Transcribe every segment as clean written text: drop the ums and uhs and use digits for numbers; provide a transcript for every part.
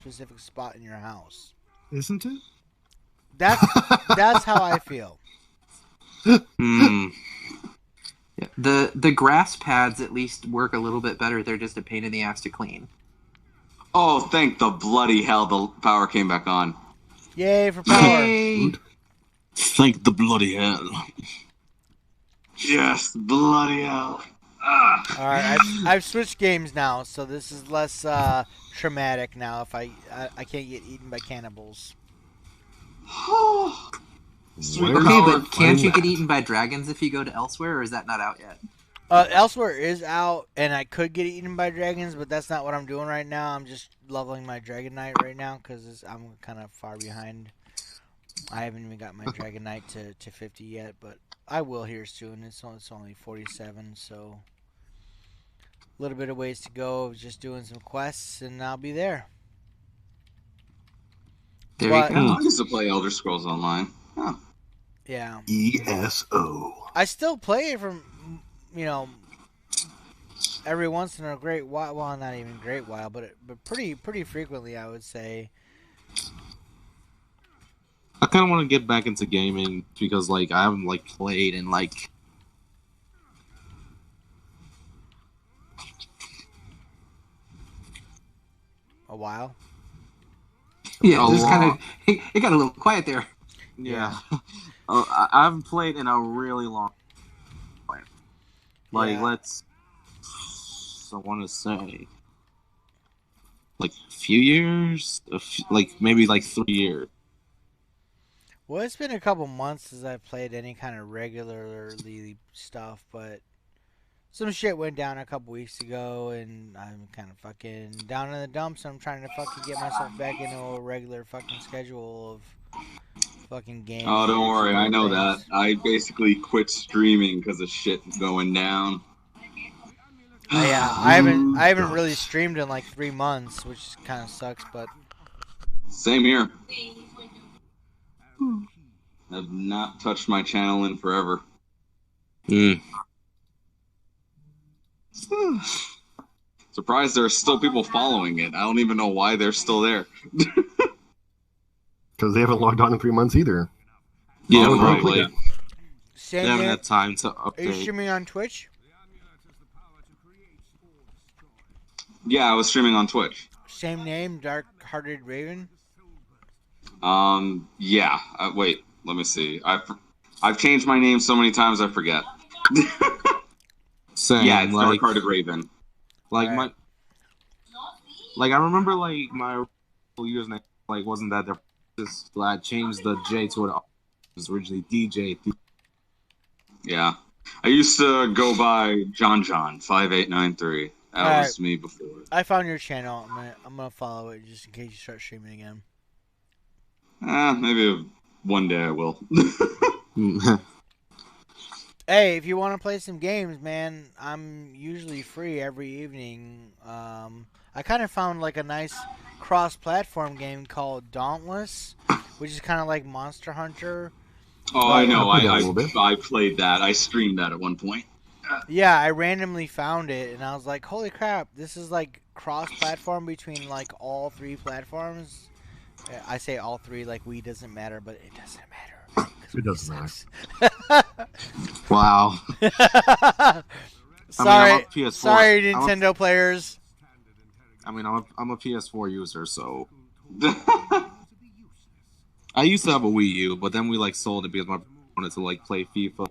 specific spot in your house. Isn't it? That's how I feel. Hmm. Yeah. The grass pads at least work a little bit better. They're just a pain in the ass to clean. Oh, thank the bloody hell the power came back on. Yay for power! Yay! Thank the bloody hell. Yes, bloody hell. Ah. All right, I've switched games now, so this is less traumatic now. If I can't get eaten by cannibals. Sweet Okay, power. but can't you get eaten by dragons if you go to elsewhere, or is that not out yet? Elsewhere is out, and I could get eaten by dragons, but that's not what I'm doing right now. I'm just leveling my DragonKnight right now because I'm kind of far behind. I haven't even got my DragonKnight to 50 yet, but I will here soon. It's only 47, so a little bit of ways to go. Just doing some quests, and I'll be there. There But- you go. I used to play Elder Scrolls Online. Huh. Yeah, ESO. I still play it from every once in a great while. Well, not even great while, but pretty frequently, I would say. I kind of want to get back into gaming because, like, I haven't like played in like A while. Yeah, A just kind lot. of it got a little quiet there. yeah. I haven't played in a really long time. Like, Yeah. I want to say, like a few years, like maybe like 3 years. Well, it's been a couple months since I've played any kind of regularly stuff, but some shit went down a couple weeks ago, and I'm kind of fucking down in the dumps. I'm trying to fucking get myself back into a regular fucking schedule of fucking games. Oh, don't worry. I know that. things. I basically quit streaming because of shit going down. Yeah, I haven't really streamed in like 3 months, which kind of sucks, but Same here. I've not touched my channel in forever. Mm. Surprised there are still people following it. I don't even know why they're still there. Because they haven't logged on in 3 months either. Yeah, Oh, probably. right. They same haven't name. had time to Are you update. streaming on Twitch? Yeah, I was streaming on Twitch. Same name, Dark Hearted Raven. Yeah. Wait, let me see. I've changed my name so many times I forget. Same, Yeah, it's like, Dark-Hearted Raven. like Alright. I remember like my username like wasn't that there. Just I changed the J to it. It was originally DJ. Yeah. I used to go by John5893. That Alright. was me before. I found your channel. I'm gonna follow it just in case you start streaming again. Maybe one day I will. Hey, if you want to play some games, man, I'm usually free every evening. I kind of found like a nice cross-platform game called Dauntless, which is kind of like Monster Hunter. Oh, I know. I played that a little bit. I played that. I streamed that at one point. Yeah, I randomly found it, and I was like, holy crap, this is like cross-platform between like all 3 platforms. I say all 3 like we doesn't matter, but it doesn't matter. Right? 'Cause It we doesn't matter. sucks. Wow. Sorry, I'm a PS4. sorry, I'm a- Nintendo players. I mean, I'm a PS4 user, so I used to have a Wii U, but then we like sold it because my wanted to like play FIFA.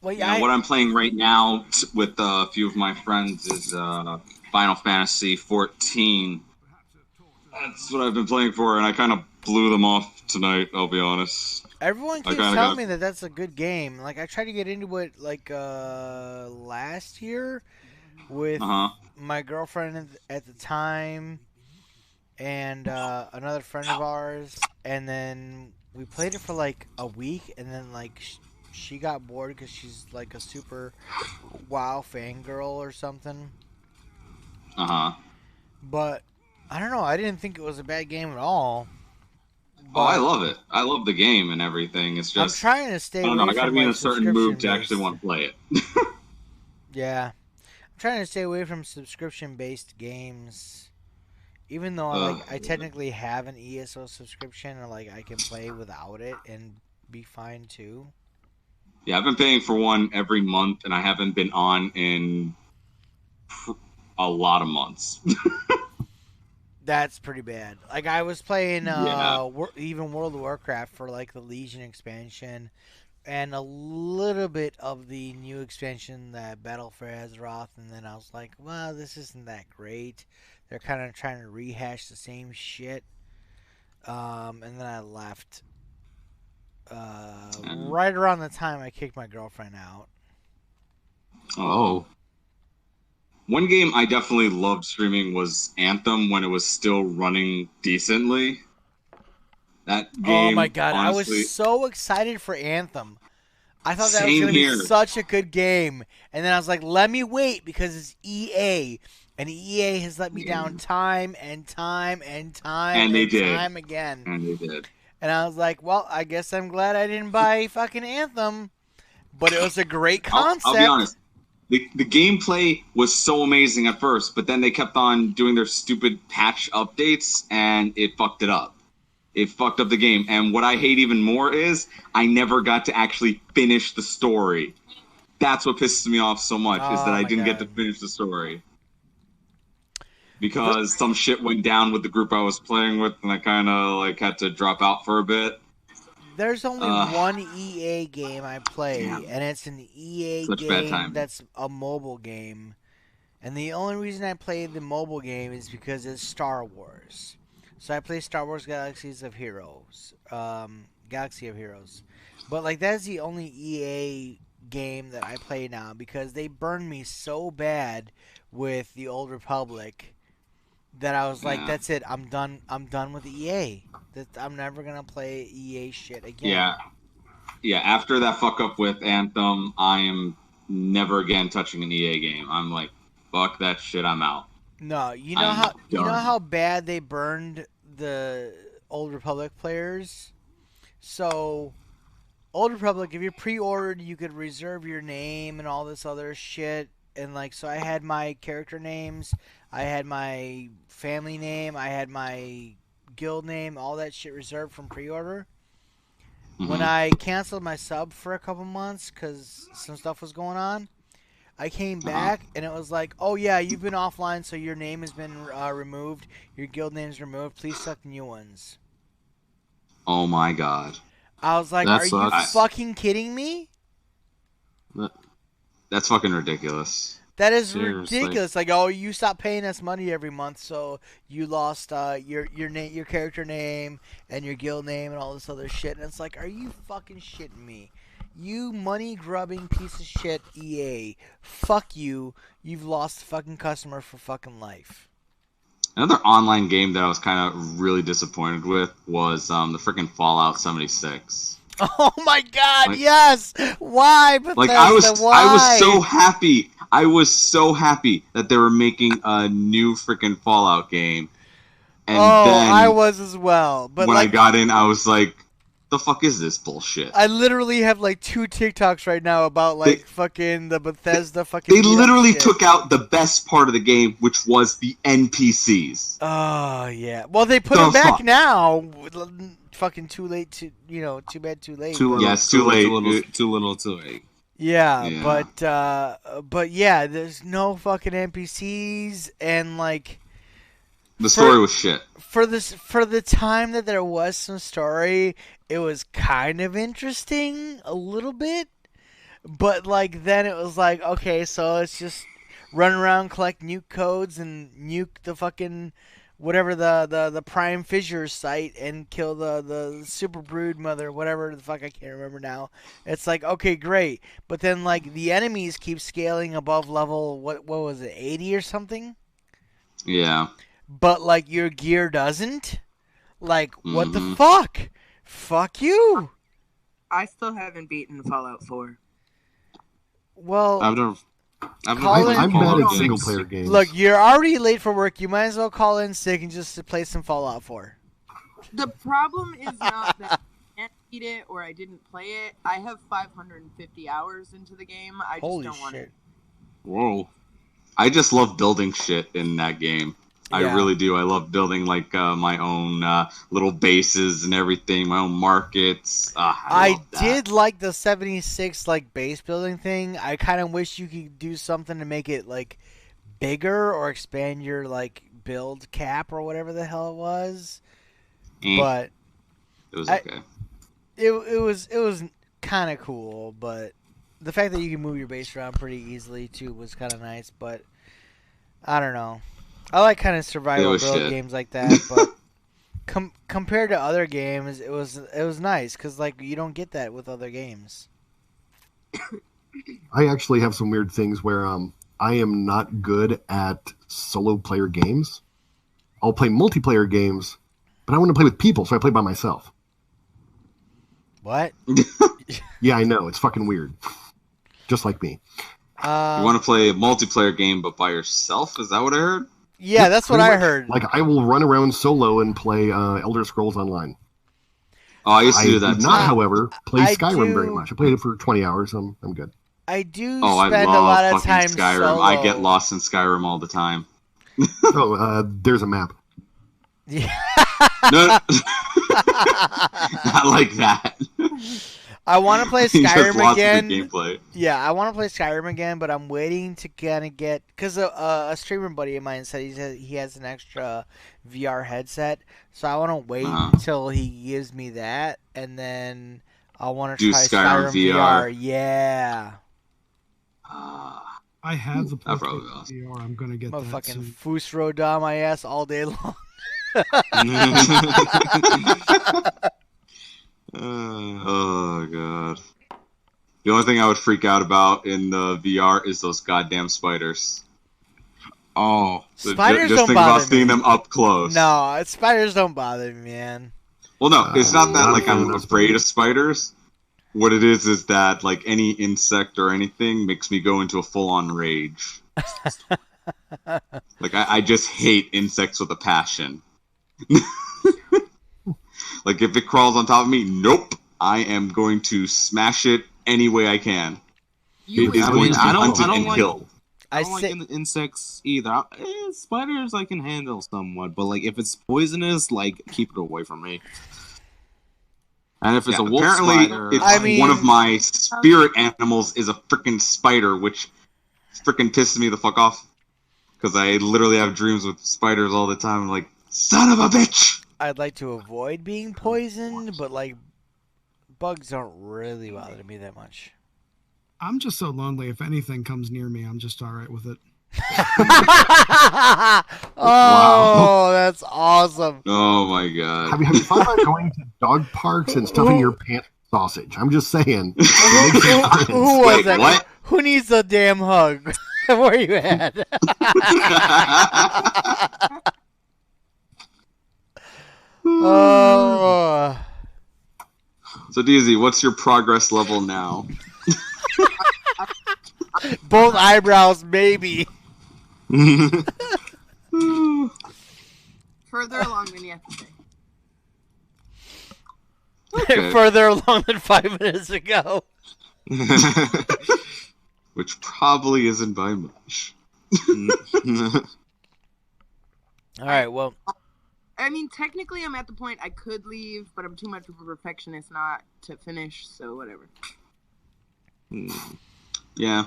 Well, Yeah, what I'm playing right now with a few of my friends is Final Fantasy 14. That's what I've been playing for, and I kind of blew them off tonight, I'll be honest. everyone keeps kinda telling got- me that that's a good game. Like I tried to get into it like last year with Uh-huh. my girlfriend at the time and another friend of ours, and then we played it for like a week, and then like she got bored because she's like a super WoW fangirl or something. Uh-huh. But I don't know. I didn't think it was a bad game at all. Oh, I But love it. I love the game and everything. It's I'm just, trying to stay I don't away know, I gotta from be in like a certain mood to subscription-based- actually want to play it. Yeah. I'm trying to stay away from subscription-based games. Even though I technically have an ESO subscription, and like I can play without it and be fine too. Yeah, I've been paying for one every month, and I haven't been on in a lot of months. That's pretty bad. Like I was playing Yeah. even World of Warcraft for like the Legion expansion and a little bit of the new expansion that Battle for Azeroth, and then I was like, well, this isn't that great. They're kind of trying to rehash the same shit. And then I left. Right around the time I kicked my girlfriend out. Oh. One game I definitely loved streaming was Anthem when it was still running decently. That game, Oh my god, honestly, I was so excited for Anthem. I thought that was Same going to be here. such a good game. And then I was like, let me wait because it's EA. And EA has let me down time and time and time And they did. time again. And they did. And I was like, well, I guess I'm glad I didn't buy fucking Anthem. But it was a great concept. I'll be honest. The gameplay was so amazing at first, but then they kept on doing their stupid patch updates, and it fucked it up. It fucked up the game. And what I hate even more is I never got to actually finish the story. That's what pisses me off so much, is that I didn't get to finish the story. Because some shit went down with the group I was playing with, and I kind of like had to drop out for a bit. There's only one EA game I play, and it's an EA game that's a mobile game. And the only reason I play the mobile game is because it's Star Wars. So I play Star Wars Galaxy of Heroes. But like that's the only EA game that I play now because they burned me so bad with the Old Republic that I was like, that's it. I'm done with EA. I'm never gonna play EA shit again. Yeah. After that fuck up with Anthem, I am never again touching an EA game. I'm like, fuck that shit. I'm out. No, you know how bad they burned the Old Republic players. So, Old Republic, if you pre-ordered, you could reserve your name and all this other shit. And like, so I had my character names, I had my family name, I had my guild name, all that shit reserved from pre-order. Mm-hmm. When I canceled my sub for a couple months because some stuff was going on, I came back and it was like, oh yeah, you've been offline, so your name has been removed, your guild name's removed, please suck new ones. Oh my god. I was like, are you fucking kidding me? That's fucking ridiculous. That is ridiculous. Like, oh, you stopped paying us money every month, so you lost your character name and your guild name and all this other shit. And it's like, are you fucking shitting me? You money grubbing piece of shit, EA. Fuck you. You've lost a fucking customer for fucking life. Another online game that I was kind of really disappointed with was the freaking Fallout 76. Oh my god, yes! Why? Bethesda, like I was so happy. I was so happy that they were making a new freaking Fallout game. And then I was as well. But when I got in, I was like, the fuck is this bullshit? I literally have like 2 TikToks right now about like fucking the Bethesda fucking. They literally took out the best part of the game, which was the NPCs. Oh yeah. Well, they put them back now. Fucking too late to too bad too late. Too little, too late. Too little, too late. Yeah, but yeah, there's no fucking NPCs and like the story was shit. For the time that there was some story, it was kind of interesting a little bit, but like then it was like, okay, so let's just run around, collect nuke codes and nuke the fucking whatever the prime fissure site and kill the super brood mother, whatever the fuck, I can't remember now. It's like, okay, great, but then like the enemies keep scaling above level what was it, 80 or something? Yeah. But like your gear doesn't. Like what the fuck? Fuck you. I still haven't beaten Fallout 4. Well, I'm bad at single player games. Look, you're already late for work. You might as well call in sick and just play some Fallout 4. The problem is not that I can't beat it or I didn't play it. I have 550 hours into the game. I just don't want it. Whoa. I just love building shit in that game. I really do. I love building like my own little bases and everything, my own markets. I did like the 76 like base building thing. I kind of wish you could do something to make it like bigger or expand your like build cap or whatever the hell it was. But it was okay. It was kind of cool, but the fact that you can move your base around pretty easily too was kind of nice. But I don't know. I like kind of survival build games like that, but compared to other games, it was nice because like you don't get that with other games. I actually have some weird things where I am not good at solo player games. I'll play multiplayer games, but I want to play with people, so I play by myself. What? Yeah, I know. It's fucking weird. Just like me. You want to play a multiplayer game, but by yourself? Is that what I heard? Yeah, that's what I heard. Like, I will run around solo and play Elder Scrolls Online. Oh, I used to do that. I do not, however, play Skyrim very much. I played it for 20 hours. I'm good. I do spend a lot of time Skyrim. solo. I get lost in Skyrim all the time. There's a map. Yeah. No, not like that. I want to play Skyrim again. Gameplay. Yeah, I want to play Skyrim again, but I'm waiting to kind of get because a streamer buddy of mine said he has an extra VR headset, so I want to wait until he gives me that, and then I want to try Skyrim VR. Yeah. I have the PlayStation VR. I'm gonna get that fucking soon. Fusro down my ass all day long. Oh god. The only thing I would freak out about in the VR is those goddamn spiders. Oh, spiders just don't think bother about seeing them up close. No, spiders don't bother me, man. Well, no, it's not that like I'm afraid of spiders. What it is that like any insect or anything makes me go into a full-on rage. Like I just hate insects with a passion. Like if it crawls on top of me, nope. I am going to smash it any way I can. It is going to be hunted and killed. I don't like insects either. Spiders I can handle somewhat, but like if it's poisonous, like keep it away from me. And if it's a wolf spider, one of my spirit animals is a freaking spider, which freaking pisses me the fuck off. Because I literally have dreams with spiders all the time. I'm like, son of a bitch! I'd like to avoid being poisoned, but like bugs don't really bother me that much. I'm just so lonely. If anything comes near me, I'm just all right with it. Wow. That's awesome. Oh my god. Have you thought about going to dog parks and stuffing your pants with sausage? I'm just saying. Who was that? What? Who needs a damn hug? Where are you at? Oh. So DZ, what's your progress level now? Both eyebrows, maybe. Further along than yesterday. Okay. Further along than 5 minutes ago. Which probably isn't by much. Alright, well. I mean, technically I'm at the point I could leave, but I'm too much of a perfectionist not to finish, so whatever. Yeah.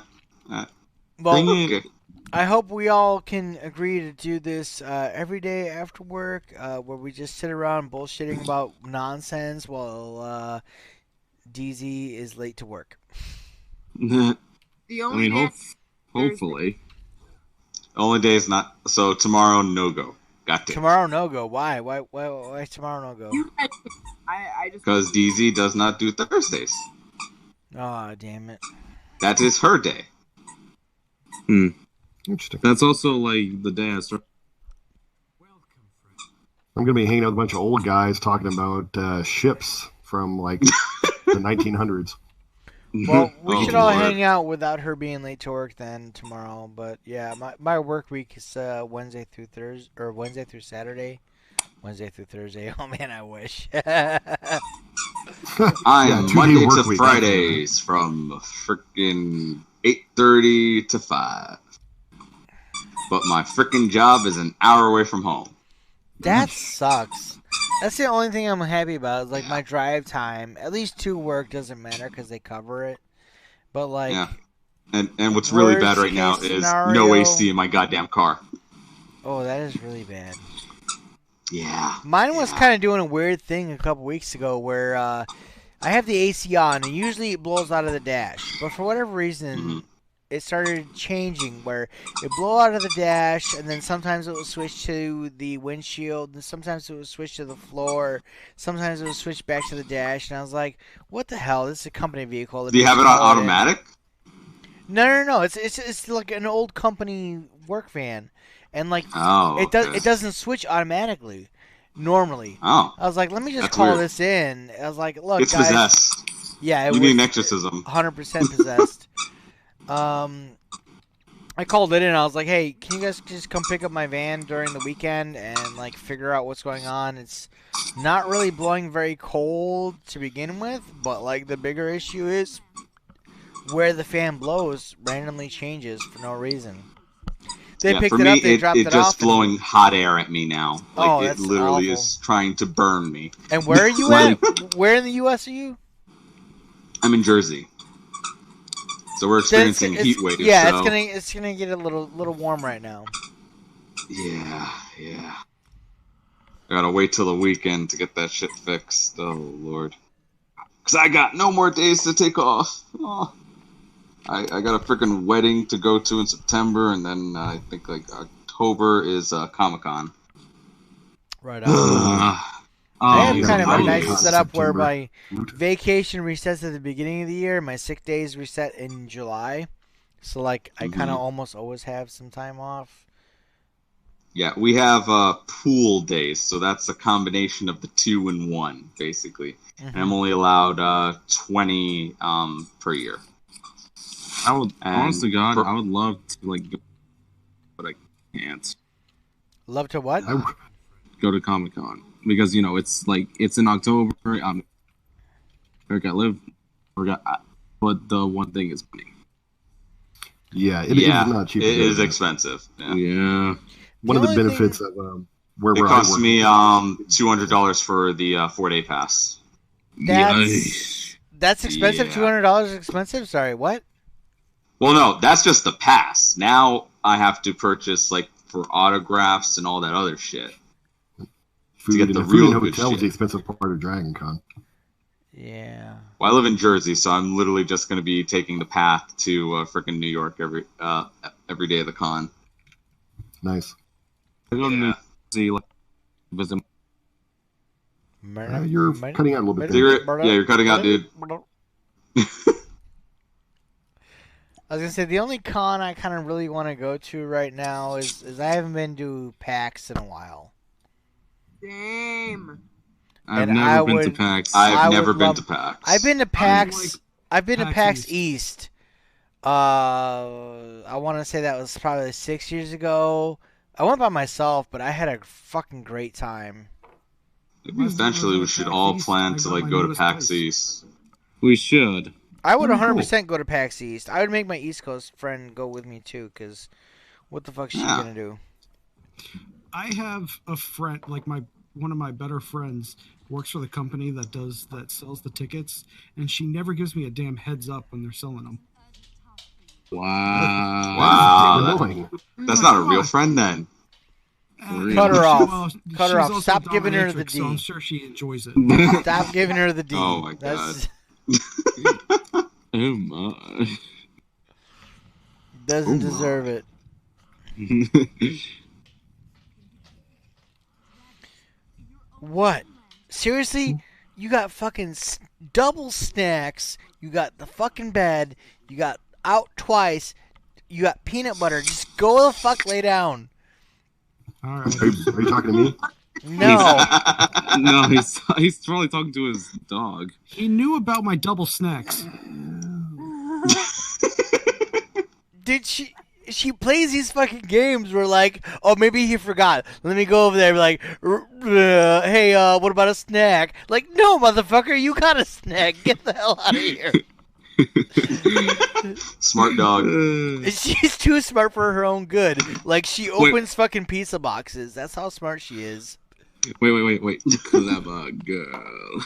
Well, okay. I hope we all can agree to do this every day after work, where we just sit around bullshitting about nonsense while DZ is late to work. The only hopefully. Only day is not. So tomorrow, no go. Got it. Tomorrow, no go. Why? Why tomorrow, no go? I just because DZ does not do Thursdays. Oh, damn it. That is her day. Interesting. That's also like the day I start. I'm gonna be hanging out with a bunch of old guys talking about ships from like the 1900s. Well, we should all hang out without her being late to work then tomorrow. But yeah, my work week is Wednesday through Thursday or Wednesday through Saturday. Wednesday through Thursday. Oh man, I wish. I'm Monday to Fridays from freaking 8:30 to 5. but my freaking job is an hour away from home. That sucks. That's the only thing I'm happy about. Is like my drive time, at least to work, doesn't matter because they cover it. But like, yeah. And what's really bad right now is no AC in my goddamn car. Oh, that is really bad. Yeah. Mine was kind of doing a weird thing a couple weeks ago where I have the AC on, and usually it blows out of the dash. But for whatever reason, it started changing where it blow out of the dash, and then sometimes it will switch to the windshield, and sometimes it will switch to the floor, sometimes it will switch back to the dash, and I was like, what the hell? This is a company vehicle. Do you have it on automatic? No. It's like an old company work van. And like it doesn't switch automatically normally. Oh. I was like, let me just call this in. I was like, look, it's guys. Possessed. Yeah, you need an exorcism. 100% possessed. I called it in. I was like, hey, can you guys just come pick up my van during the weekend and like figure out what's going on? It's not really blowing very cold to begin with, but like the bigger issue is where the fan blows randomly changes for no reason. They picked for it me, up, they dropped it off. It's just blowing hot air at me now. Like, that's it literally awful. is trying to burn me. And where are you at? Where in the U.S. are you? I'm in Jersey. So we're experiencing heat waves. Yeah, so. it's gonna get a little warm right now. Yeah. I gotta wait till the weekend to get that shit fixed. Oh, Lord. Because I got no more days to take off. Oh. I got a freaking wedding to go to in September, and then I think like October is Comic-Con. Right on. I have kind of a nice setup where my vacation resets at the beginning of the year, my sick days reset in July. So like I kind of almost always have some time off. Yeah, we have pool days, so that's a combination of the 2 and 1, basically. And I'm only allowed 20 per year. I would, honest to God, I would love to like go, but I can't. Love to what? Go to Comic-Con because it's in October. Where I live, but the one thing is money. Yeah, it is not cheap. It is expensive. Yeah. One of the benefits of where it cost me $200 for the 4-day pass. That's expensive. $200 expensive. Sorry, what? Well, no, that's just the pass. Now I have to purchase like for autographs and all that other shit. Food, to get the real good hotel is the expensive part of DragonCon. Yeah. Well, I live in Jersey, so I'm literally just going to be taking the path to frickin' New York every day of the con. Nice. I go to New Jersey, like visit. You're cutting out a little bit. You're cutting out, dude. I was gonna say the only con I kind of really want to go to right now is I haven't been to PAX in a while. Same. I've never been to PAX. I've never been to PAX. I've been to PAX. I've been to PAX East. I want to say that was probably 6 years ago. I went by myself, but I had a fucking great time. Maybe eventually we should all plan to like go to PAX East. We should. I would 100% go to PAX East. I would make my East Coast friend go with me too, because what the fuck is she gonna do? I have a friend, like one of my better friends, works for the company that sells the tickets, and she never gives me a damn heads up when they're selling them. Wow. That's not a real friend then. Cut her off. Cut her off. Stop giving her the D. So I'm sure she enjoys it. Stop giving her the D. Oh my god. Oh my. Doesn't deserve it. What? Seriously? You got fucking double snacks. You got the fucking bed. You got out twice. You got peanut butter. Just go the fuck lay down. All right. Are you talking to me? No. No, he's probably talking to his dog. He knew about my double snacks. Did she plays these fucking games where like, oh, maybe he forgot. Let me go over there and be like, hey, what about a snack? Like, no, motherfucker, you got a snack. Get the hell out of here. Smart dog. She's too smart for her own good. Like, she opens fucking pizza boxes. That's how smart she is. Wait. Clever girl.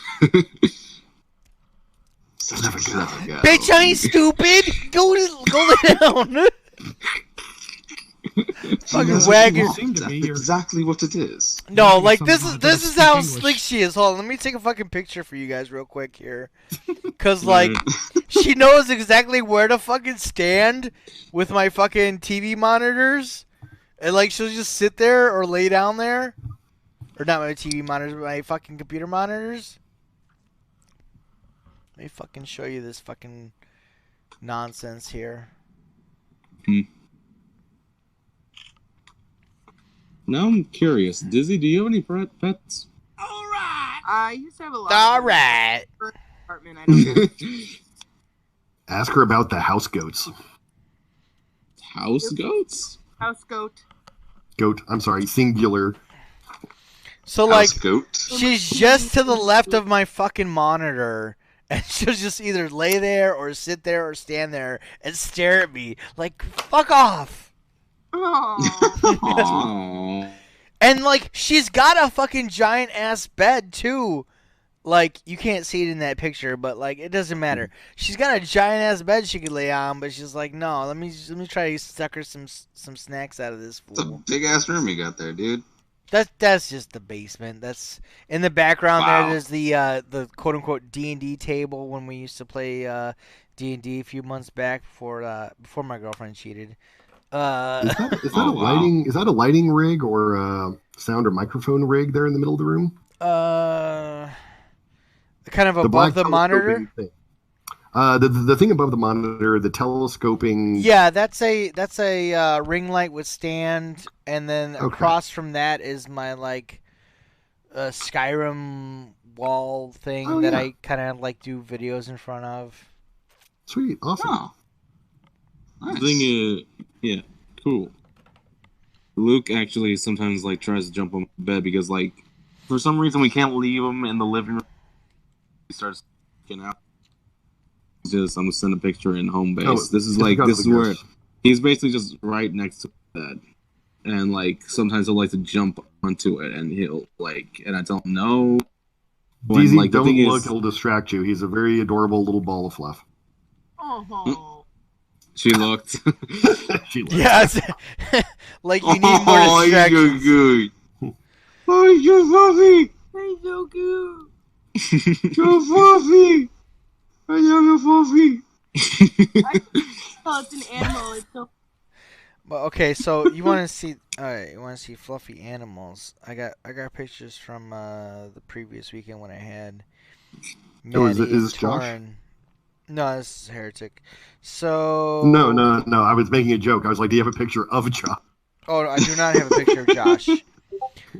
Son of a gun. Bitch, I ain't stupid! Go lay down! Fucking wagon. That's exactly what it is. No, like, this is how slick she is. Hold on, let me take a fucking picture for you guys real quick here. Cause, like, she knows exactly where to fucking stand with my fucking TV monitors. And, like, she'll just sit there or lay down there. Or not my TV monitors, but my fucking computer monitors. Let me fucking show you this fucking nonsense here. Now I'm curious. Dizzy, do you have any pets? Alright! I used to have a lot. Alright! Apartment, I don't know. Ask her about the house goats. House goats? House goat. Goat. I'm sorry, singular. So, like, House goat. she's just to the left of my fucking monitor. And she'll just either lay there or sit there or stand there and stare at me. Like, fuck off. Aww. And, like, she's got a fucking giant-ass bed, too. Like, you can't see it in that picture, but, like, it doesn't matter. She's got a giant-ass bed she could lay on, but she's like, no, let me try to sucker some snacks out of this fool. It's a big-ass room you got there, dude. That's just the basement. That's in the background. Wow. There is the quote unquote D&D table when we used to play D&D a few months back before my girlfriend cheated. Is that a lighting rig or a sound or microphone rig there in the middle of the room? Kind of above the monitor. Thing. The thing above the monitor, the telescoping. Yeah, that's a ring light with stand, and then across from that is my like Skyrim wall thing that I kind of like do videos in front of. Sweet, awesome. Oh. Nice. The thing is, yeah, cool. Luke actually sometimes like tries to jump on bed because like for some reason we can't leave him in the living room. He starts getting out. I'm gonna send a picture in home base. This is where he's basically just right next to the bed, and like sometimes he'll like to jump onto it, and he'll like, and I don't know. DZ, like, don't look; it'll distract you. He's a very adorable little ball of fluff. Oh. She looked. She looked. Yeah, like you need more distractions. You're good. Oh, you're fluffy. He's so cute. You're fluffy. I love you, fluffy. Oh, it's an animal. It's so. Well, okay, so you want to see? All right, you want to see fluffy animals? I got pictures from the previous weekend when I had. Is this Josh? No, this is Heretic. So No. I was making a joke. I was like, "Do you have a picture of Josh?" Oh, I do not have a picture of Josh.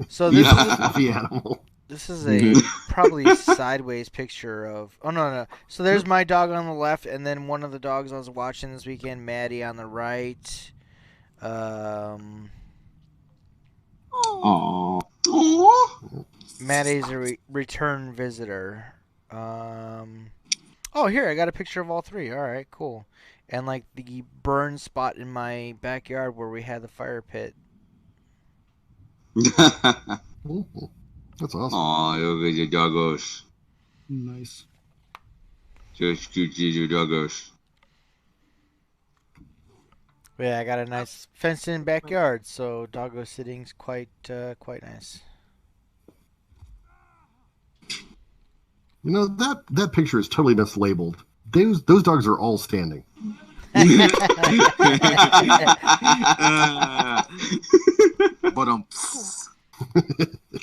So this is a fluffy animal. This is a probably sideways picture of. Oh no! So there's my dog on the left, and then one of the dogs I was watching this weekend, Maddie, on the right. Aww. Maddie's a return visitor. Oh, here I got a picture of all three. All right, cool. And like the burn spot in my backyard where we had the fire pit. That's awesome. Aw, look at your doggos. Nice. Just cute your doggos. Yeah, I got a nice fenced-in backyard, so doggo sitting's quite nice. You know, that picture is totally mislabeled. Those dogs are all standing. But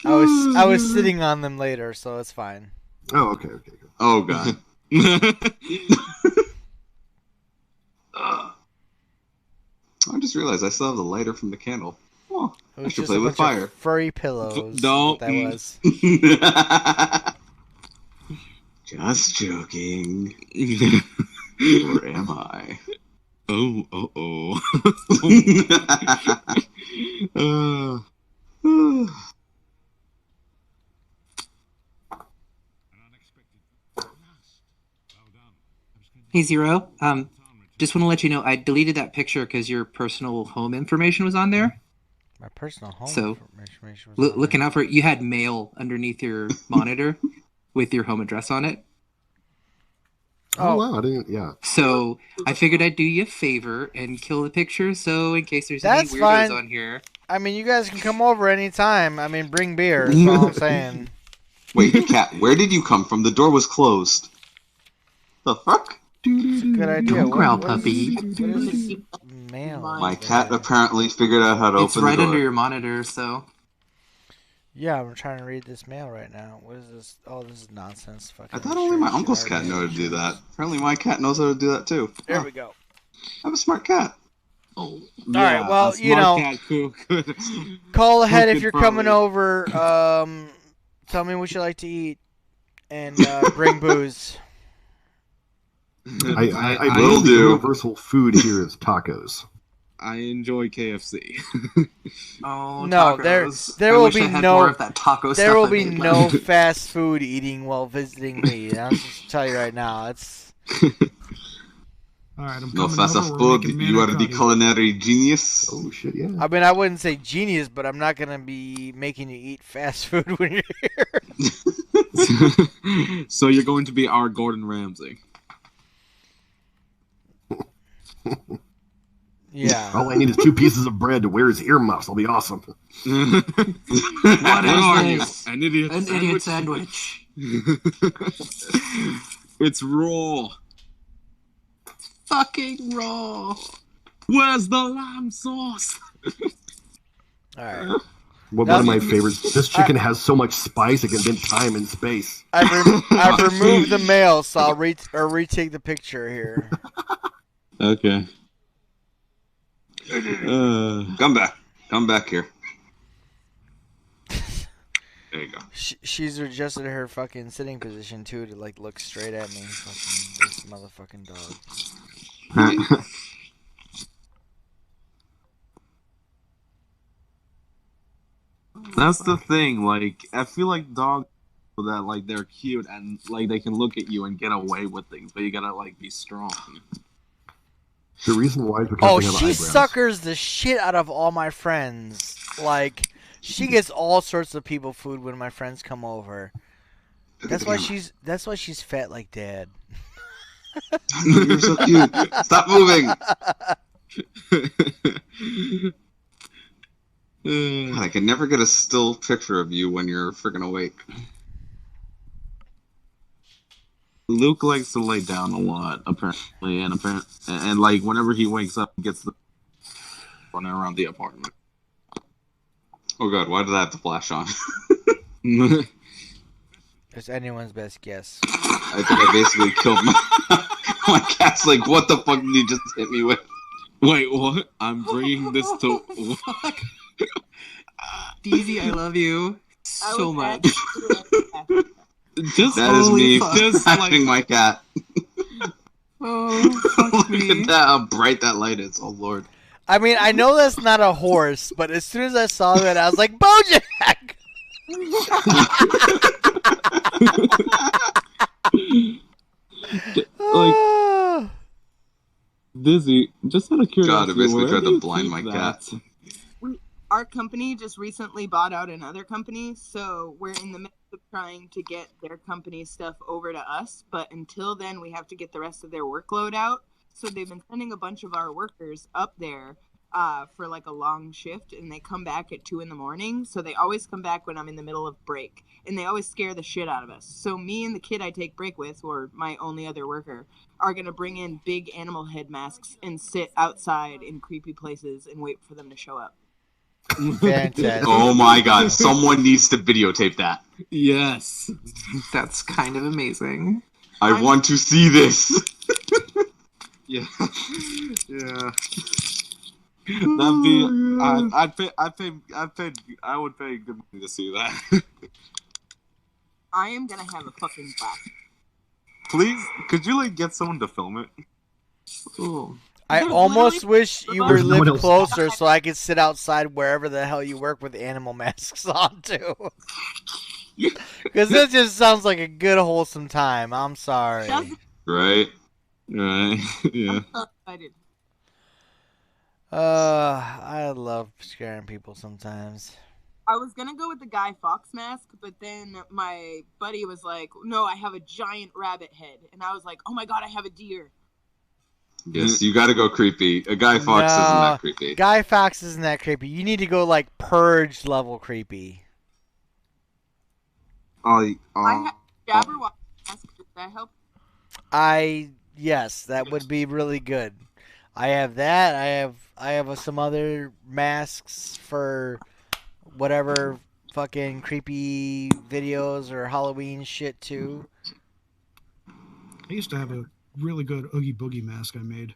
I was sitting on them later, so it's fine. Oh, okay. Good. Oh god. I just realized I still have the lighter from the candle. Oh, I should play with fire. Furry pillows. Don't. That was. Just joking. Or am I? Oh. Hey Zero, just want to let you know I deleted that picture because your personal home information was on there. My personal home So, information was on looking there. out for it, you had mail underneath your monitor with your home address on it. Oh wow, I didn't. Yeah. So I figured I'd do you a favor and kill the picture. So in case there's That's any weirdos fine. on here, I mean, you guys can come over anytime. I mean, bring beer. That's all I'm saying. Wait, Cat, where did you come from? The door was closed. The fuck? It's a good idea. Don't growl, What is puppy. this mail? My over cat there? apparently figured out how to it's open the right door. under your monitor. So Yeah, I'm trying to read this mail right now. What is this? Oh, this is nonsense. Fucking I thought only my shit, uncle's shit, cat knew how to shit. do that. Apparently my cat knows how to do that too. There Huh. we go. I'm a smart cat. oh, right, well, a you know, smart cat could. Call ahead if could you're probably- coming over. Tell me what you like to eat, and bring booze. I will believe the do. universal food here is tacos. I enjoy KFC. oh No, tacos. there I will wish be I had no- more of that taco There stuff will that be they no love. fast food eating while visiting me. I'll just tell you right now. It's All right, I'm No coming fast over. We're food. making You are the manicotti. culinary genius. Oh shit, yeah. I mean, I wouldn't say genius, but I'm not gonna be making you eat fast food when you're here. So you're going to be our Gordon Ramsay. Yeah. All I need is 2 pieces of bread to wear his earmuffs. I'll be awesome. What What are you? is this? An idiot An sandwich? idiot sandwich. It's raw. Fucking raw. Where's the lamb sauce? All right. One of my favorites. This chicken has so much spice it can bend time and space. I've removed the mail, so I'll retake the picture here. Okay. Come back here. There you go. She's adjusted her fucking sitting position too to like look straight at me. Fucking this motherfucking dog. That's the thing. Like, I feel like dogs that like they're cute and like they can look at you and get away with things, but you gotta like be strong. The reason why is because Oh, they have she eyebrows. suckers the shit out of all my friends. Like, she gets all sorts of people food when my friends come over. That's why she's fat like Dad. You're so cute. Stop moving. God, I can never get a still picture of you when you're freaking awake. Luke likes to lay down a lot, apparently, and like whenever he wakes up, he gets the running around the apartment. Oh god, why did I have the flash on? It's anyone's best guess. I think I basically killed my cat's like, what the fuck did you just hit me with? Wait, what? I'm bringing this to. DZ, I love you so much. Just That is me just flashing my cat. Oh, fuck Look me. at that, how bright that light is. Oh lord. I mean, I know that's not a horse, but as soon as I saw that, I was like, Bojack! Like, Dizzy, just out of curiosity, God, I basically where tried do to you blind keep my that? cat. Our company just recently bought out another company, so we're in the midst of trying to get their company's stuff over to us. But until then, we have to get the rest of their workload out. So they've been sending a bunch of our workers up there for like a long shift, and they come back at 2 a.m. So they always come back when I'm in the middle of break, and they always scare the shit out of us. So me and the kid I take break with, or my only other worker, are gonna bring in big animal head masks and sit outside in creepy places and wait for them to show up. Fantastic. Oh my god, someone needs to videotape that. Yes. That's kind of amazing. I want to see this. Yeah. Yeah. That'd be. I would pay good money to see that. I am gonna have a fucking blast. Please, could you like get someone to film it? Ooh. I There's almost literally- wish you There's no one lived else. closer so I could sit outside wherever the hell you work with animal masks on, too. Because this just sounds like a good, wholesome time. I'm sorry. Doesn't- Right? Right. Yeah. I'm so excited. I love scaring people sometimes. I was gonna go with the Guy Fawkes mask, but then my buddy was like, "No, I have a giant rabbit head," and I was like, "Oh my god, I have a deer." Yes, you got to go creepy. A Guy Fawkes isn't No, that creepy. Guy Fawkes isn't that creepy. You need to go like Purge level creepy. I have Jabberwocky mask. Does that help? Yes, that would be really good. I have that. I have some other masks for whatever fucking creepy videos or Halloween shit too. I used to have a really good Oogie Boogie mask I made.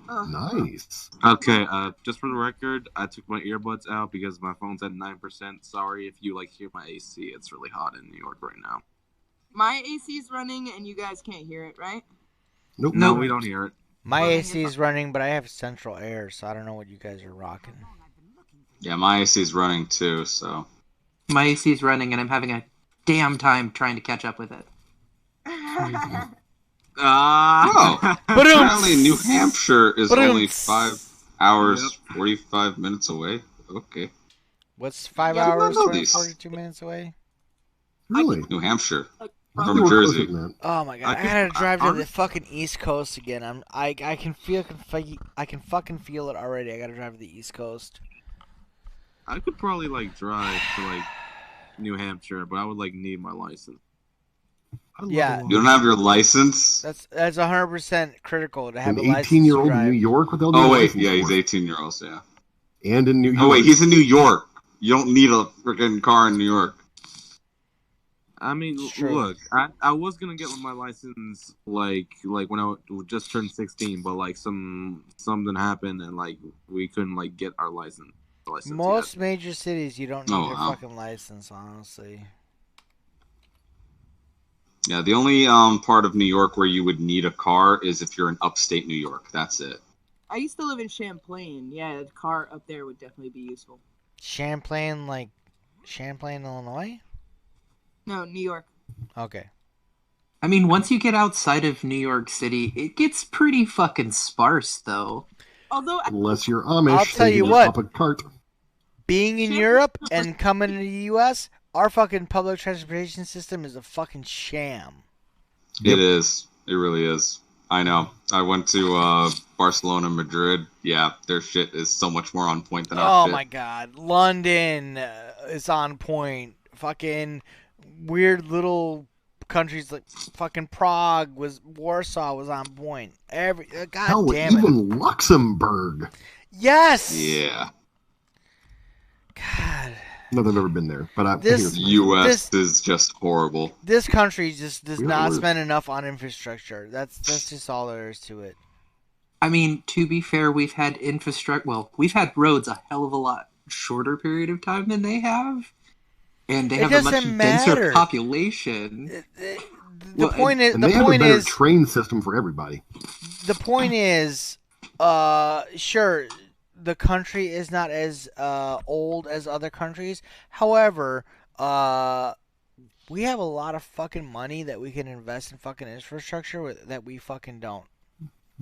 Nice. Okay, just for the record, I took my earbuds out because my phone's at 9%. Sorry if you hear my AC. It's really hot in New York right now. My AC's running, and you guys can't hear it, right? Nope. No, we don't hear it. My AC is running, but I have central air, so I don't know what you guys are rocking. Yeah, my AC's running too, so. My AC's running, and I'm having a damn time trying to catch up with it. Oh, apparently New Hampshire is only 5 hours, 45 minutes away. Okay. What's 5 Yeah, hours, I know these. 42 minutes away? Really? New Hampshire. I From thought we were Jersey. closer than that. Oh my god! I gotta drive to the fucking East Coast again. I can fucking feel it already. I gotta drive to the East Coast. I could probably drive to New Hampshire, but I would need my license. I love Yeah. a long You don't have your license? That's 100% critical to have An a license 18-year-old to in New drive. York without Oh, a wait. license Yeah, for he's it. 18-year-olds, yeah. And in New York. Oh, wait, he's in New York. You don't need a freaking car in New York. I mean, It's true. look, I was gonna get my license when I just turned 16, but something happened and we couldn't get our license Most major cities, you don't need Oh, your wow. fucking license, honestly. Yeah, the only part of New York where you would need a car is if you're in upstate New York. That's it. I used to live in Champlain. Yeah, a car up there would definitely be useful. Champlain, Illinois? No, New York. Okay. I mean, once you get outside of New York City, it gets pretty fucking sparse, though. Although, Unless you're Amish, I'll tell and you can what. Pop a cart. Being in Europe and coming to the U.S., our fucking public transportation system is a fucking sham. Yep. It is. It really is. I know. I went to Barcelona, Madrid. Yeah, their shit is so much more on point than our Oh shit. my god. London is on point. Fucking weird little countries like fucking Warsaw was on point. God Hell, damn it. even Luxembourg. Yes! Yeah. God. Not that I've ever been there, but I This- hear U.S. is just horrible. This country just does Yeah, not we're- spend enough on infrastructure. That's just all there is to it. I mean, to be fair, we've had infrastructure. Well, we've had roads a hell of a lot shorter period of time than they have, and they It have a much doesn't denser matter. population. The Well, point is, and the they have a point better is, train system for everybody. the point is, sure, the country is not as old as other countries. However, we have a lot of fucking money that we can invest in fucking infrastructure that we fucking don't.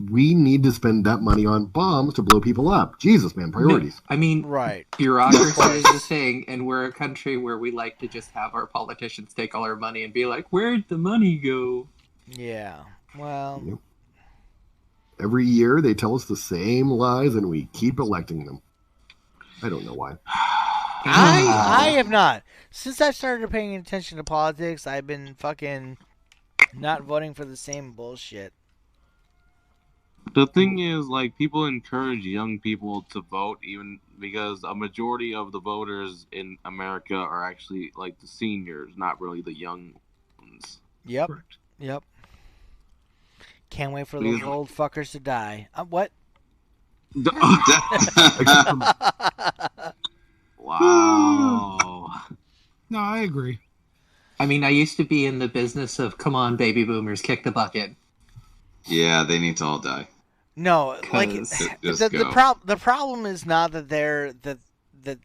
We need to spend that money on bombs to blow people up. Jesus, man, priorities. I mean, Right. bureaucracy is the thing, and we're a country where we like to just have our politicians take all our money and be like, "Where'd the money go?" Yeah. Well, Yep. Every year they tell us the same lies, and we keep electing them. I don't know why. I have not. Since I started paying attention to politics, I've been fucking not voting for the same bullshit. The thing is, people encourage young people to vote, even because a majority of the voters in America are actually the seniors, not really the young ones. Yep. Correct. Yep. Can't wait for those old fuckers to die. What? Wow. No, I agree. I mean, I used to be in the business of, come on, baby boomers, kick the bucket. Yeah, they need to all die. No, like Just the problem is not that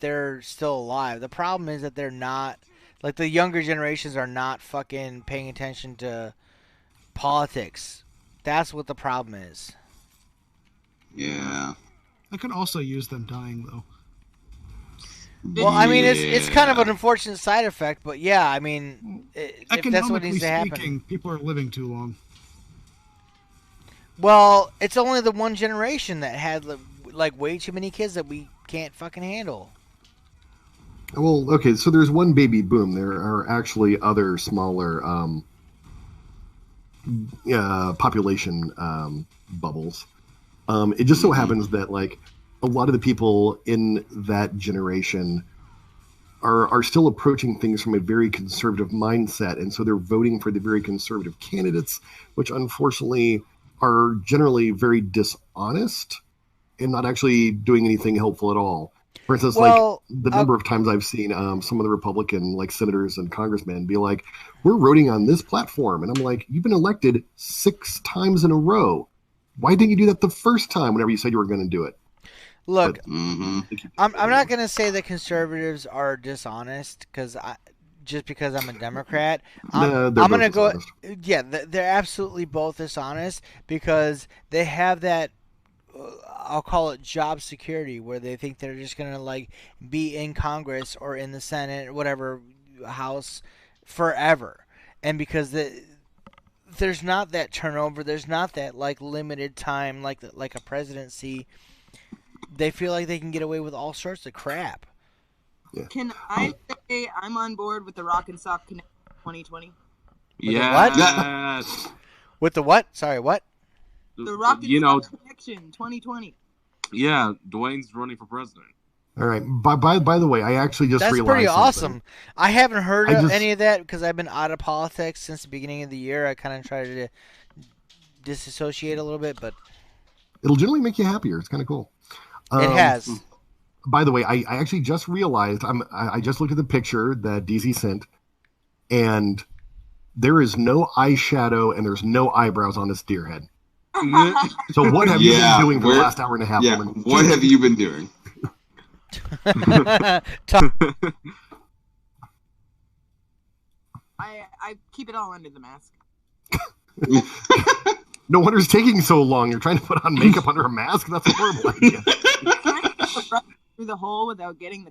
they're still alive. The problem is that they're not, like, the younger generations are not fucking paying attention to politics. That's what the problem is. Yeah. I could also use them dying though. Well, I mean, it's kind of Yeah. an unfortunate side effect, but yeah, I mean, if that's what needs Economically to happen. speaking, people are living too long. Well, it's only the one generation that had like way too many kids that we can't fucking handle. Well, okay, so there's one baby boom. There are actually other smaller population bubbles. It just so happens that like a lot of the people in that generation are still approaching things from a very conservative mindset, and so they're voting for the very conservative candidates, which unfortunately are generally very dishonest and not actually doing anything helpful at all. For instance, Well, like the number of times I've seen some of the Republican like senators and congressmen be like, "We're voting on this platform," and I'm like, "You've been elected 6 times in a row. Why didn't you do that the first time? Whenever you said you were going to do it." look, But, I'm not gonna say that conservatives are dishonest just because I'm a Democrat. They're I'm both gonna go. dishonest. Yeah, they're absolutely both dishonest because they have that. I'll call it job security, where they think they're just gonna like be in Congress or in the Senate or whatever house forever, and because there's not that turnover, there's not that like limited time like a presidency. They feel like they can get away with all sorts of crap. Can I say I'm on board with the Rock and Sock Connection 2020? Yes. With the what? Sorry, what? The Rock and Sock Connection 2020. Yeah, Dwayne's running for president. All right. By the way, I actually just That's realized pretty something. awesome. I haven't heard of any of that because I've been out of politics since the beginning of the year. I kind of try to disassociate a little bit, but It'll generally make you happier. It's kind of cool. it has. By the way, I actually just realized I just looked at the picture that DZ sent, and there is no eyeshadow and there's no eyebrows on this deer head. So what have you been doing for the last hour and a half? Yeah, Woman? what have you been doing? I keep it all under the mask. No wonder it's taking so long. You're trying to put on makeup under a mask? That's a horrible idea. Through the hole without getting the.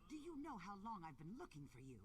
Do you know how long I've been looking for you?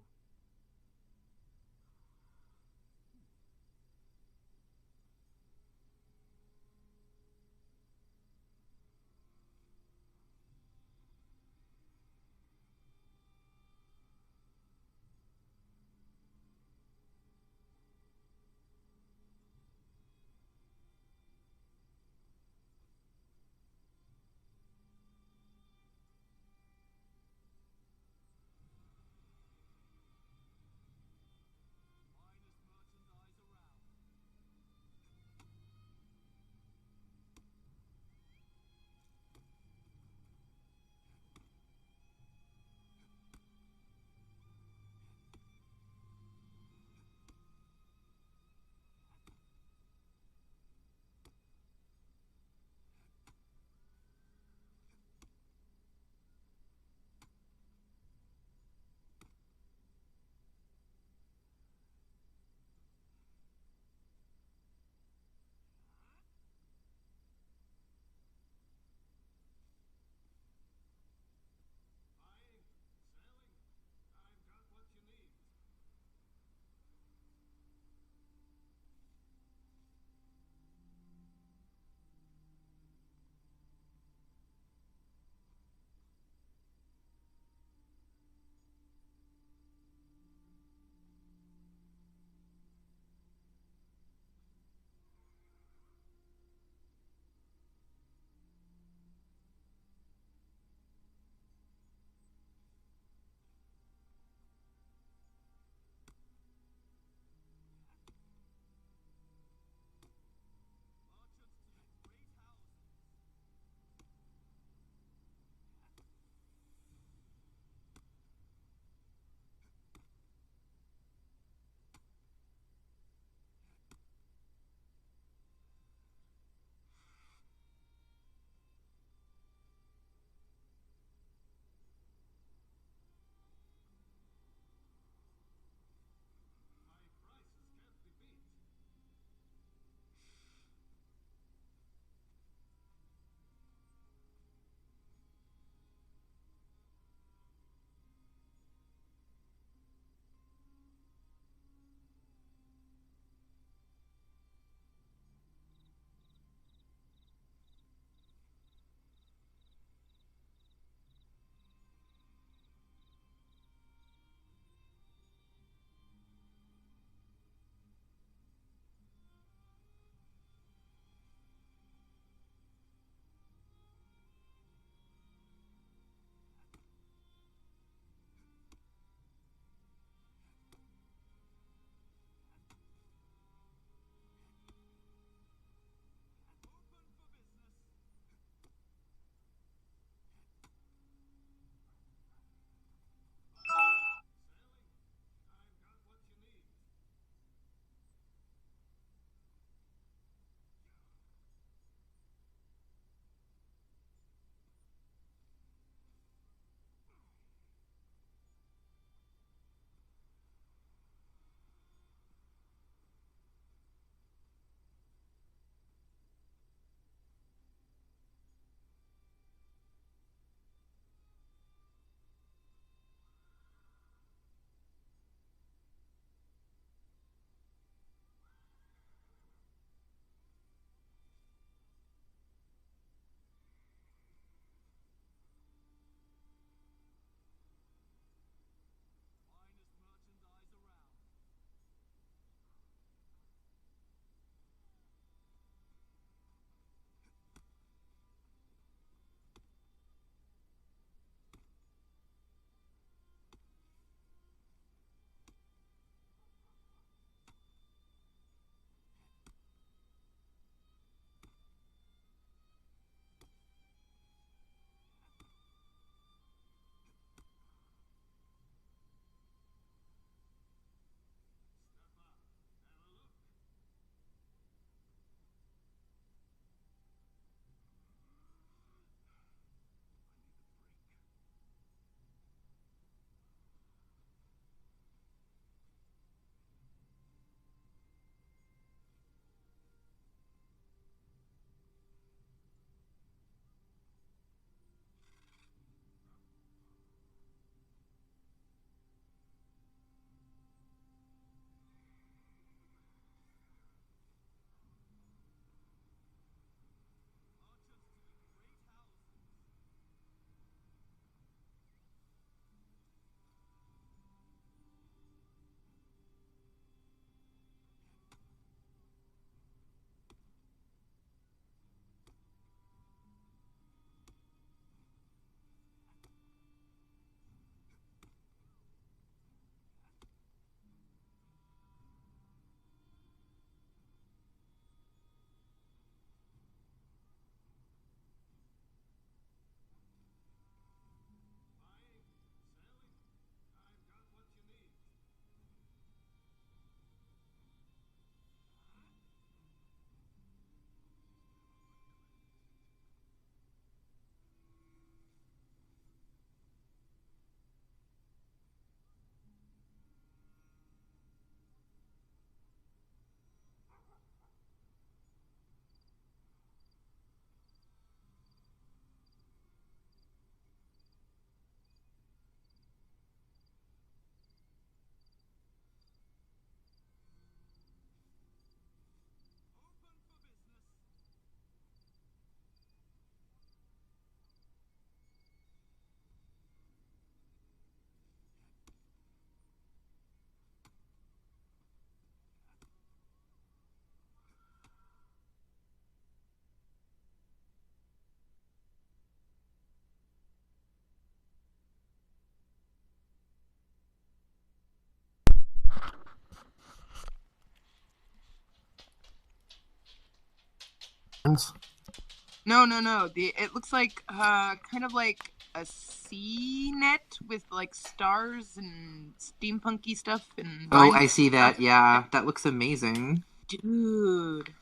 No. It looks like kind of like a sea net with like stars and steampunky stuff and. Oh, I see that. Yeah, that looks amazing. Dude.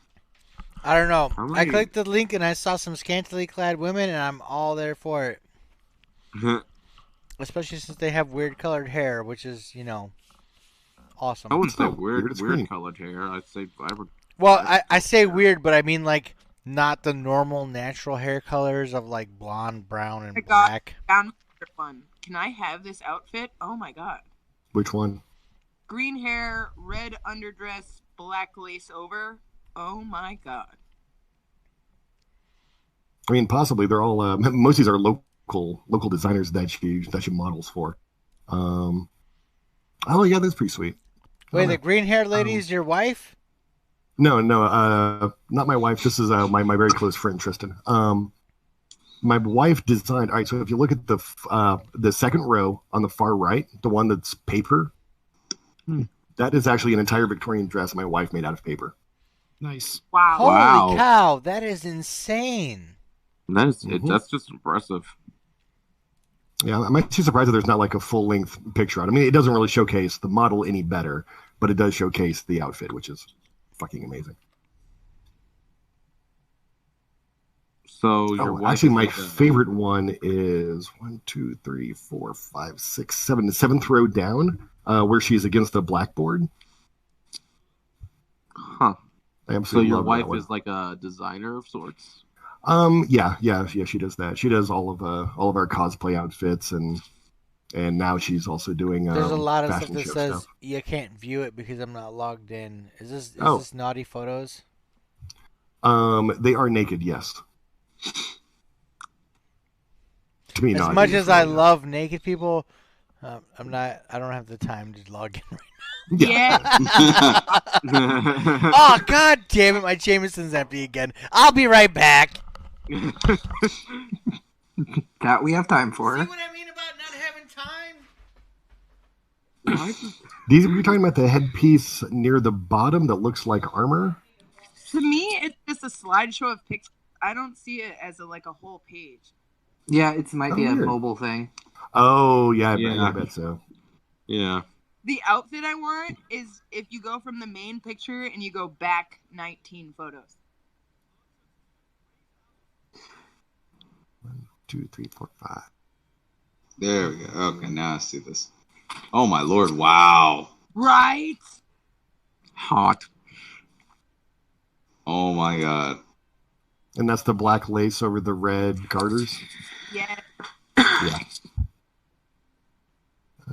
I don't know. I'm I like- clicked the link and I saw some scantily clad women, and I'm all there for it. Especially since they have weird colored hair, which is, awesome. I wouldn't say Oh, weird it's green. colored hair. I'd say vibrant. Well, I say weird, but I mean like not the normal natural hair colors of like blonde, brown, and I got black. down for fun. Can I have this outfit? Oh my god. Which one? Green hair, red underdress, black lace over. Oh my god. I mean, possibly they're all. Most of these are local designers that she models for. Oh yeah, that's pretty sweet. Wait, the green haired lady is your wife? No, not my wife. This is my very close friend Tristan. My wife designed. All right, so if you look at the second row on the far right, the one that's paper, that is actually an entire Victorian dress my wife made out of paper. Nice. Wow. Holy Wow. cow, that is insane. That's Mhm. that's just impressive. Yeah, I'm actually surprised that there's not like a full length picture on it. I mean, it doesn't really showcase the model any better, but it does showcase the outfit, which is fucking amazing. So your wife Actually, is my like a- favorite one is 1, 2, 3, 4, 5, 6, 7, the seventh row down, where she's against the blackboard. Huh. I So absolutely your love that wife one. is like a designer of sorts. Yeah, she does that. She does all of our cosplay outfits, and now she's also doing There's a lot of stuff fashion that show says stuff. you can't view it because I'm not logged in. Is this Oh. naughty photos? They are naked, yes. To me, As not much as I yeah. love naked people, I don't have the time to log in right Yeah. now. Oh, god damn it, my Jameson's empty again. I'll be right back. That we have time for. what I mean about not having time? These you're talking about the headpiece near the bottom that looks like armor. To me, it's just a slideshow of pictures. I don't see it as a whole page. Yeah, it might be a weird. mobile thing. Oh yeah, I Yeah. bet so. Yeah. The outfit I want is if you go from the main picture and you go back 19 photos. 1, 2, 3, 4, 5. There we go. Okay, now I see this. Oh my lord! Wow. Right? Hot. Oh my god. And that's the black lace over the red garters. Yeah. Yeah.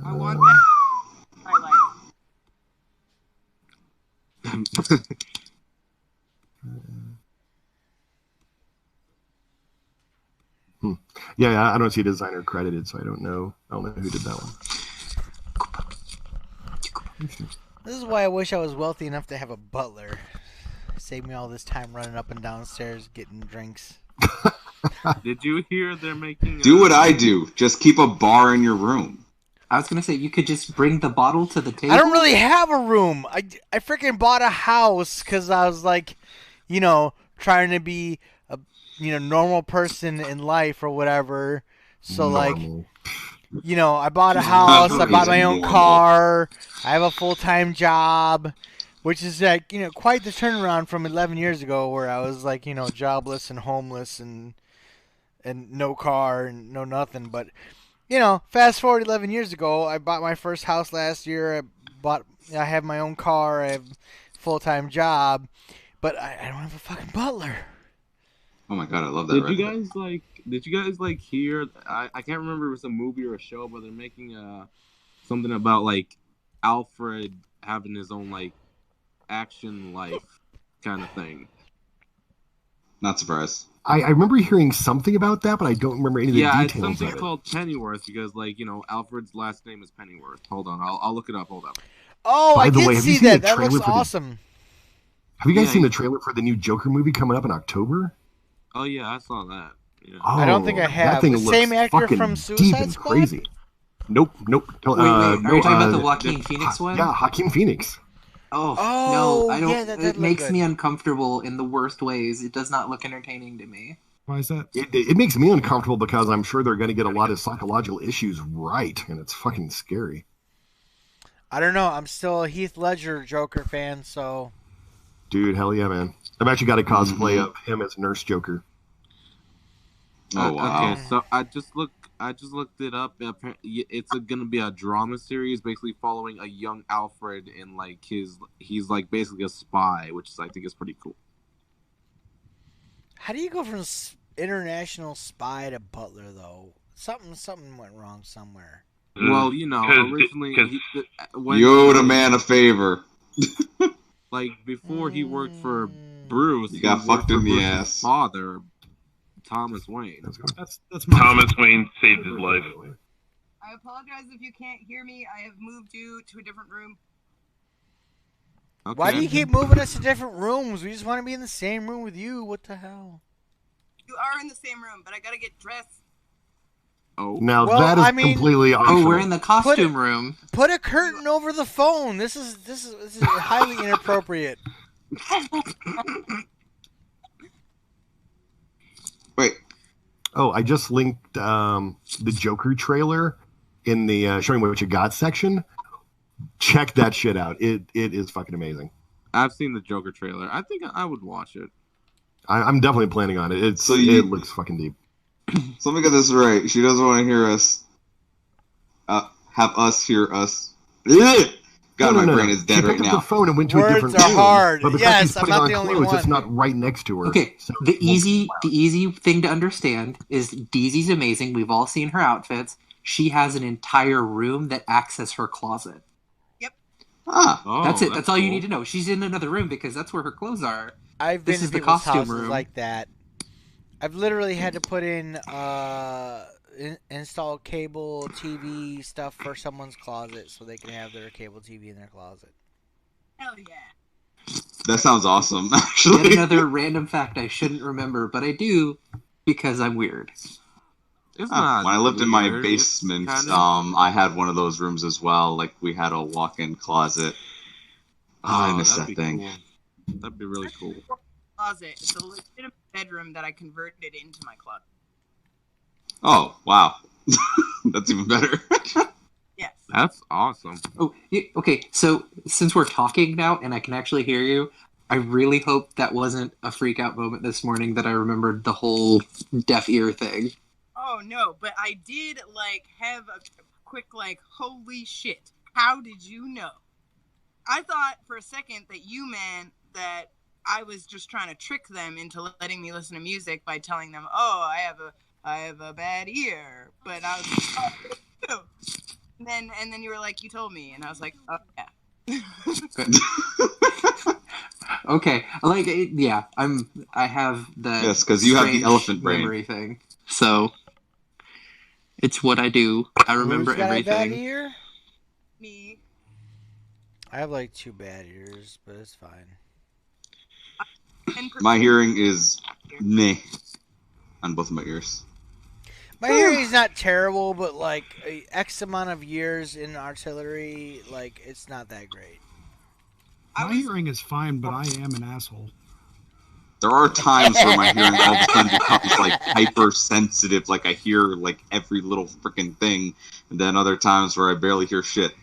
I want that in my life. Yeah, I don't see designer credited, so I don't know who did that one. This is why I wish I was wealthy enough to have a butler. Save me all this time running up and downstairs getting drinks. Did you hear they're making? Do what I do. Just keep a bar in your room. I was gonna say you could just bring the bottle to the table. I don't really have a room. I freaking bought a house because I was like, trying to be a normal person in life or whatever. So Normal. I bought a house. I bought my own car. I have a full-time job, which is like quite the turnaround from 11 years ago where I was like jobless and homeless and no car and no nothing. But fast forward 11 years ago, I bought my first house last year. I have my own car. I have a full-time job, but I don't have a fucking butler. Oh my god, I love that. Did right you there. guys hear? I can't remember if it was a movie or a show, but they're making something about like Alfred having his own like action life kind of thing. Not surprised. I remember hearing something about that, but I don't remember any of the Yeah, it's details something of it. called Pennyworth because Alfred's last name is Pennyworth. Hold on, I'll look it up. Hold up. Oh, By I the did way, have you see seen that. the That trailer looks for the- awesome. Have you guys Yeah. seen the trailer for the new Joker movie coming up in October? Oh yeah, I saw that. Yeah. Oh, I don't think I have. That thing The looks same actor fucking from deep Suicide and Squad? crazy. Nope. Wait, are you talking about the Joaquin Phoenix one? Yeah, Joaquin Phoenix. Oh, Oh, no, I don't. yeah, that did It look makes good. me uncomfortable in the worst ways. It does not look entertaining to me. Why is that? It makes me uncomfortable because I'm sure they're going to get a lot of psychological issues right, and it's fucking scary. I don't know. I'm still a Heath Ledger Joker fan, so Dude, hell yeah, man. I've actually got a cosplay of him as Nurse Joker. Oh wow. Okay, so I just looked it up. It's gonna be a drama series, basically following a young Alfred and like he's like basically a spy, which I think is pretty cool. how do you go from international spy to butler though? Something went wrong somewhere. Well, you know, originally when You owed a man a favor. like before he worked for Bruce, You got he worked fucked for in the Bruce's ass. father, Thomas Wayne. That's my Thomas Wayne saved his life. I apologize if you can't hear me. I have moved you to a different room. Okay. Why do you keep moving us to different rooms? We just want to be in the same room with you. What the hell? You are in the same room, but I gotta get dressed. Oh, Now Well, that is I mean- completely optional. Oh, we're in the costume room. Put a curtain over the phone. This is highly inappropriate. Wait, Oh, I just linked the Joker trailer in the showing what you got section. Check that shit out. It is fucking amazing. I've seen the Joker trailer. I think I would watch it. I'm definitely planning on it. So it looks fucking deep. so let me get this right. She doesn't want to hear us. Have us hear us. Ugh! God, my brain is dead She right picked up now. the phone and went to a Words different are room. hard. But because Yes, she's I'm putting not on the only clothes, one. It's not right next to her. Okay, So the easy thing to understand is DZ's amazing. We've all seen her outfits. She has an entire room that acts as her closet. Ah, Oh, That's it. That's all you cool. need to know. She's in another room because that's where her clothes are. I've been This to is the people's costume houses room. like that. I've literally had to put in install cable TV stuff for someone's closet so they can have their cable TV in their closet. Hell yeah. that sounds awesome. Yet Actually, another random fact I shouldn't remember, but I do because I'm weird. It's not when I lived in my weird. basement, It's kinda- I had one of those rooms as well. Like we had a walk-in closet. Oh, I miss that that'd be thing. Cool. That'd be really cool. Closet. It's a legitimate bedroom that I converted into my closet. Oh wow, that's even better. Yes. That's awesome. Oh, okay. So since we're talking now and I can actually hear you, I really hope that wasn't a freak out moment this morning that I remembered the whole deaf ear thing. Oh no, but I did have a quick holy shit. How did you know? I thought for a second that that I was just trying to trick them into letting me listen to music by telling them, "Oh, I have a bad ear." But I was oh, and then you were like, "You told me," and I was like, "Oh yeah." Okay, yeah, I have the Yes, 'cause you have the strange elephant brain. memory thing, so it's what I do. I remember Who's got a bad everything. ear? Me. I have 2 bad ears, but it's fine. 10% My hearing is meh on both of my ears. My hearing's not terrible, but a X amount of years in artillery, it's not that great. My hearing is fine, but I am an asshole. There are times where my hearing all of a sudden becomes hypersensitive, I hear every little freaking thing, and then other times where I barely hear shit.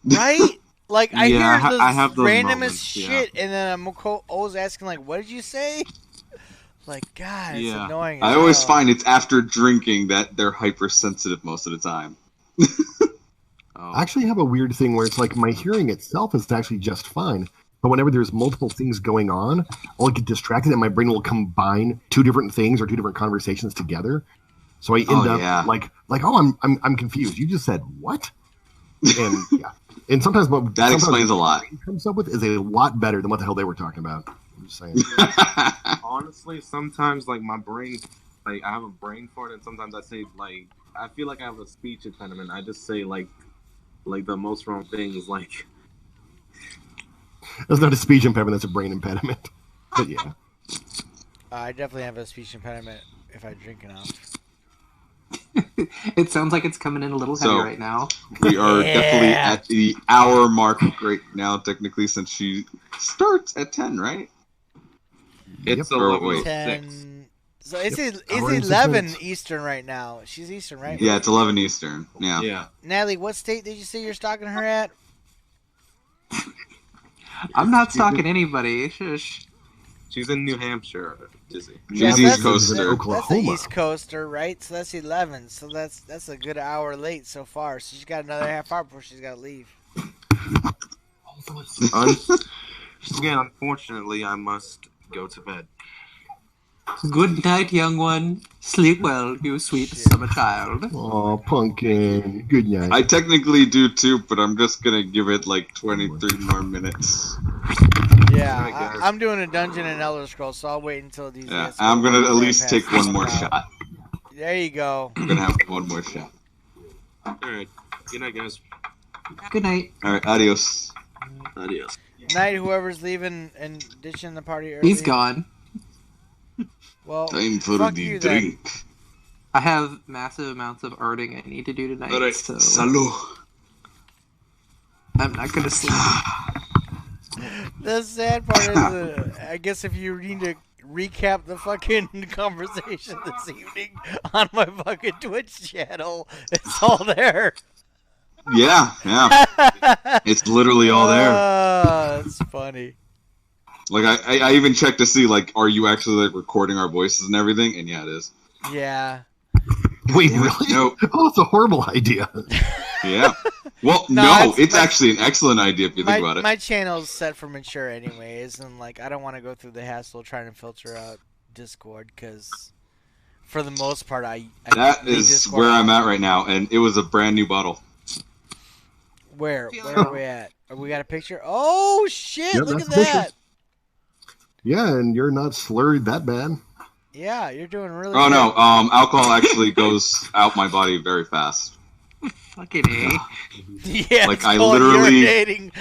Right? I Yeah, hear the I have those randomest moments, shit, and then I'm always asking, what did you say? God, it's Yeah. annoying. I as always hell. find it's after drinking that they're hypersensitive most of the time. Oh. I actually have a weird thing where it's my hearing itself is actually just fine. But whenever there's multiple things going on, I'll get distracted and my brain will combine 2 different things or 2 different conversations together. So I end up yeah. I'm confused. You just said what? And yeah. And sometimes That explains a lot. what it comes up with is a lot better than what the hell they were talking about. I'm just saying. Honestly, sometimes my brain, I have a brain fart, and sometimes I say I feel like I have a speech impediment. I just say the most wrong things. That's not a speech impediment. That's a brain impediment. But yeah. I definitely have a speech impediment if I drink enough. It sounds like it's coming in a little heavy So- right now. We are definitely at the hour mark right now, technically, since she starts at 10, right? It's Yep. 11:06. 10. So it's Hour and 6 11 minutes. Eastern right now. She's Eastern, right? Yeah, it's 11 Eastern. Yeah. Yeah. Natalie, what state did you say you're stalking her at? I'm not stalking anybody. Shush. She's in New Hampshire, Dizzy. She's Yeah, East that's- Coaster. That's Oklahoma. the East Coaster, right? So that's 11. So that's a good hour late so far. So she's got another half hour before she's got to leave. Again, unfortunately, I must go to bed. Good night, young one. Sleep well, you sweet summer child. Aw, Pumpkin. Good night. I technically do too, but I'm just gonna give it like 23 more minutes. Yeah, Alright, guys. I'm doing a dungeon and Elder Scrolls, so I'll wait until these. Yeah, guys I'm go gonna at right least past take one this more out. shot. There you go. I'm gonna have one more shot. Alright. Good night, guys. Good night. Alright, adios. Adios. Night, whoever's leaving and ditching the party early. He's gone. Well, Time for fuck the you then. drink. I have massive amounts of arting I need to do tonight, Alright, so salut. I'm not gonna sleep. The sad part is, I guess if you need to recap the fucking conversation this evening on my fucking Twitch channel, it's all there. Yeah, yeah. It's literally all there. That's funny. Like, I even checked to see, like, are you actually, like, recording our voices and everything? And yeah, it is. Yeah. Wait, really? No. Oh, it's a horrible idea. Yeah. Well, No, no, it's- it's my- actually an excellent idea if you think about it. My channel's set for mature anyways, and like I don't want to go through the hassle of trying to filter out Discord because for the most part I That leave is Discord where out. I'm at right now, and it was a brand new bottle. Where are we at? Are we got a picture? Oh shit! Yep, Look at that's the that. picture. Yeah, and you're not slurred that bad. Yeah, you're doing really. Oh good. no, alcohol actually goes out my body very fast. Fucking A. Yeah, Like, it's I called literally- urinating.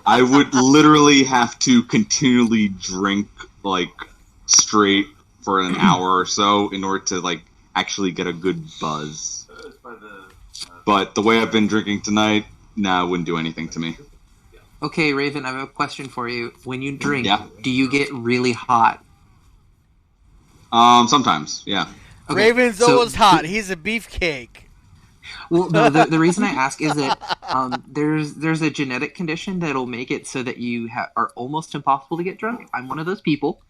I would literally have to continually drink like straight for an hour or so in order to like actually get a good buzz. But the way I've been drinking tonight, nah, it wouldn't do anything to me. Okay, Raven, I have a question for you. When you drink, Yeah. do you get really hot? Sometimes, yeah. Okay, Raven's so- always hot. He's a beefcake. Well, no, the reason I ask is that there's a genetic condition that'll make it so that you are almost impossible to get drunk. I'm one of those people.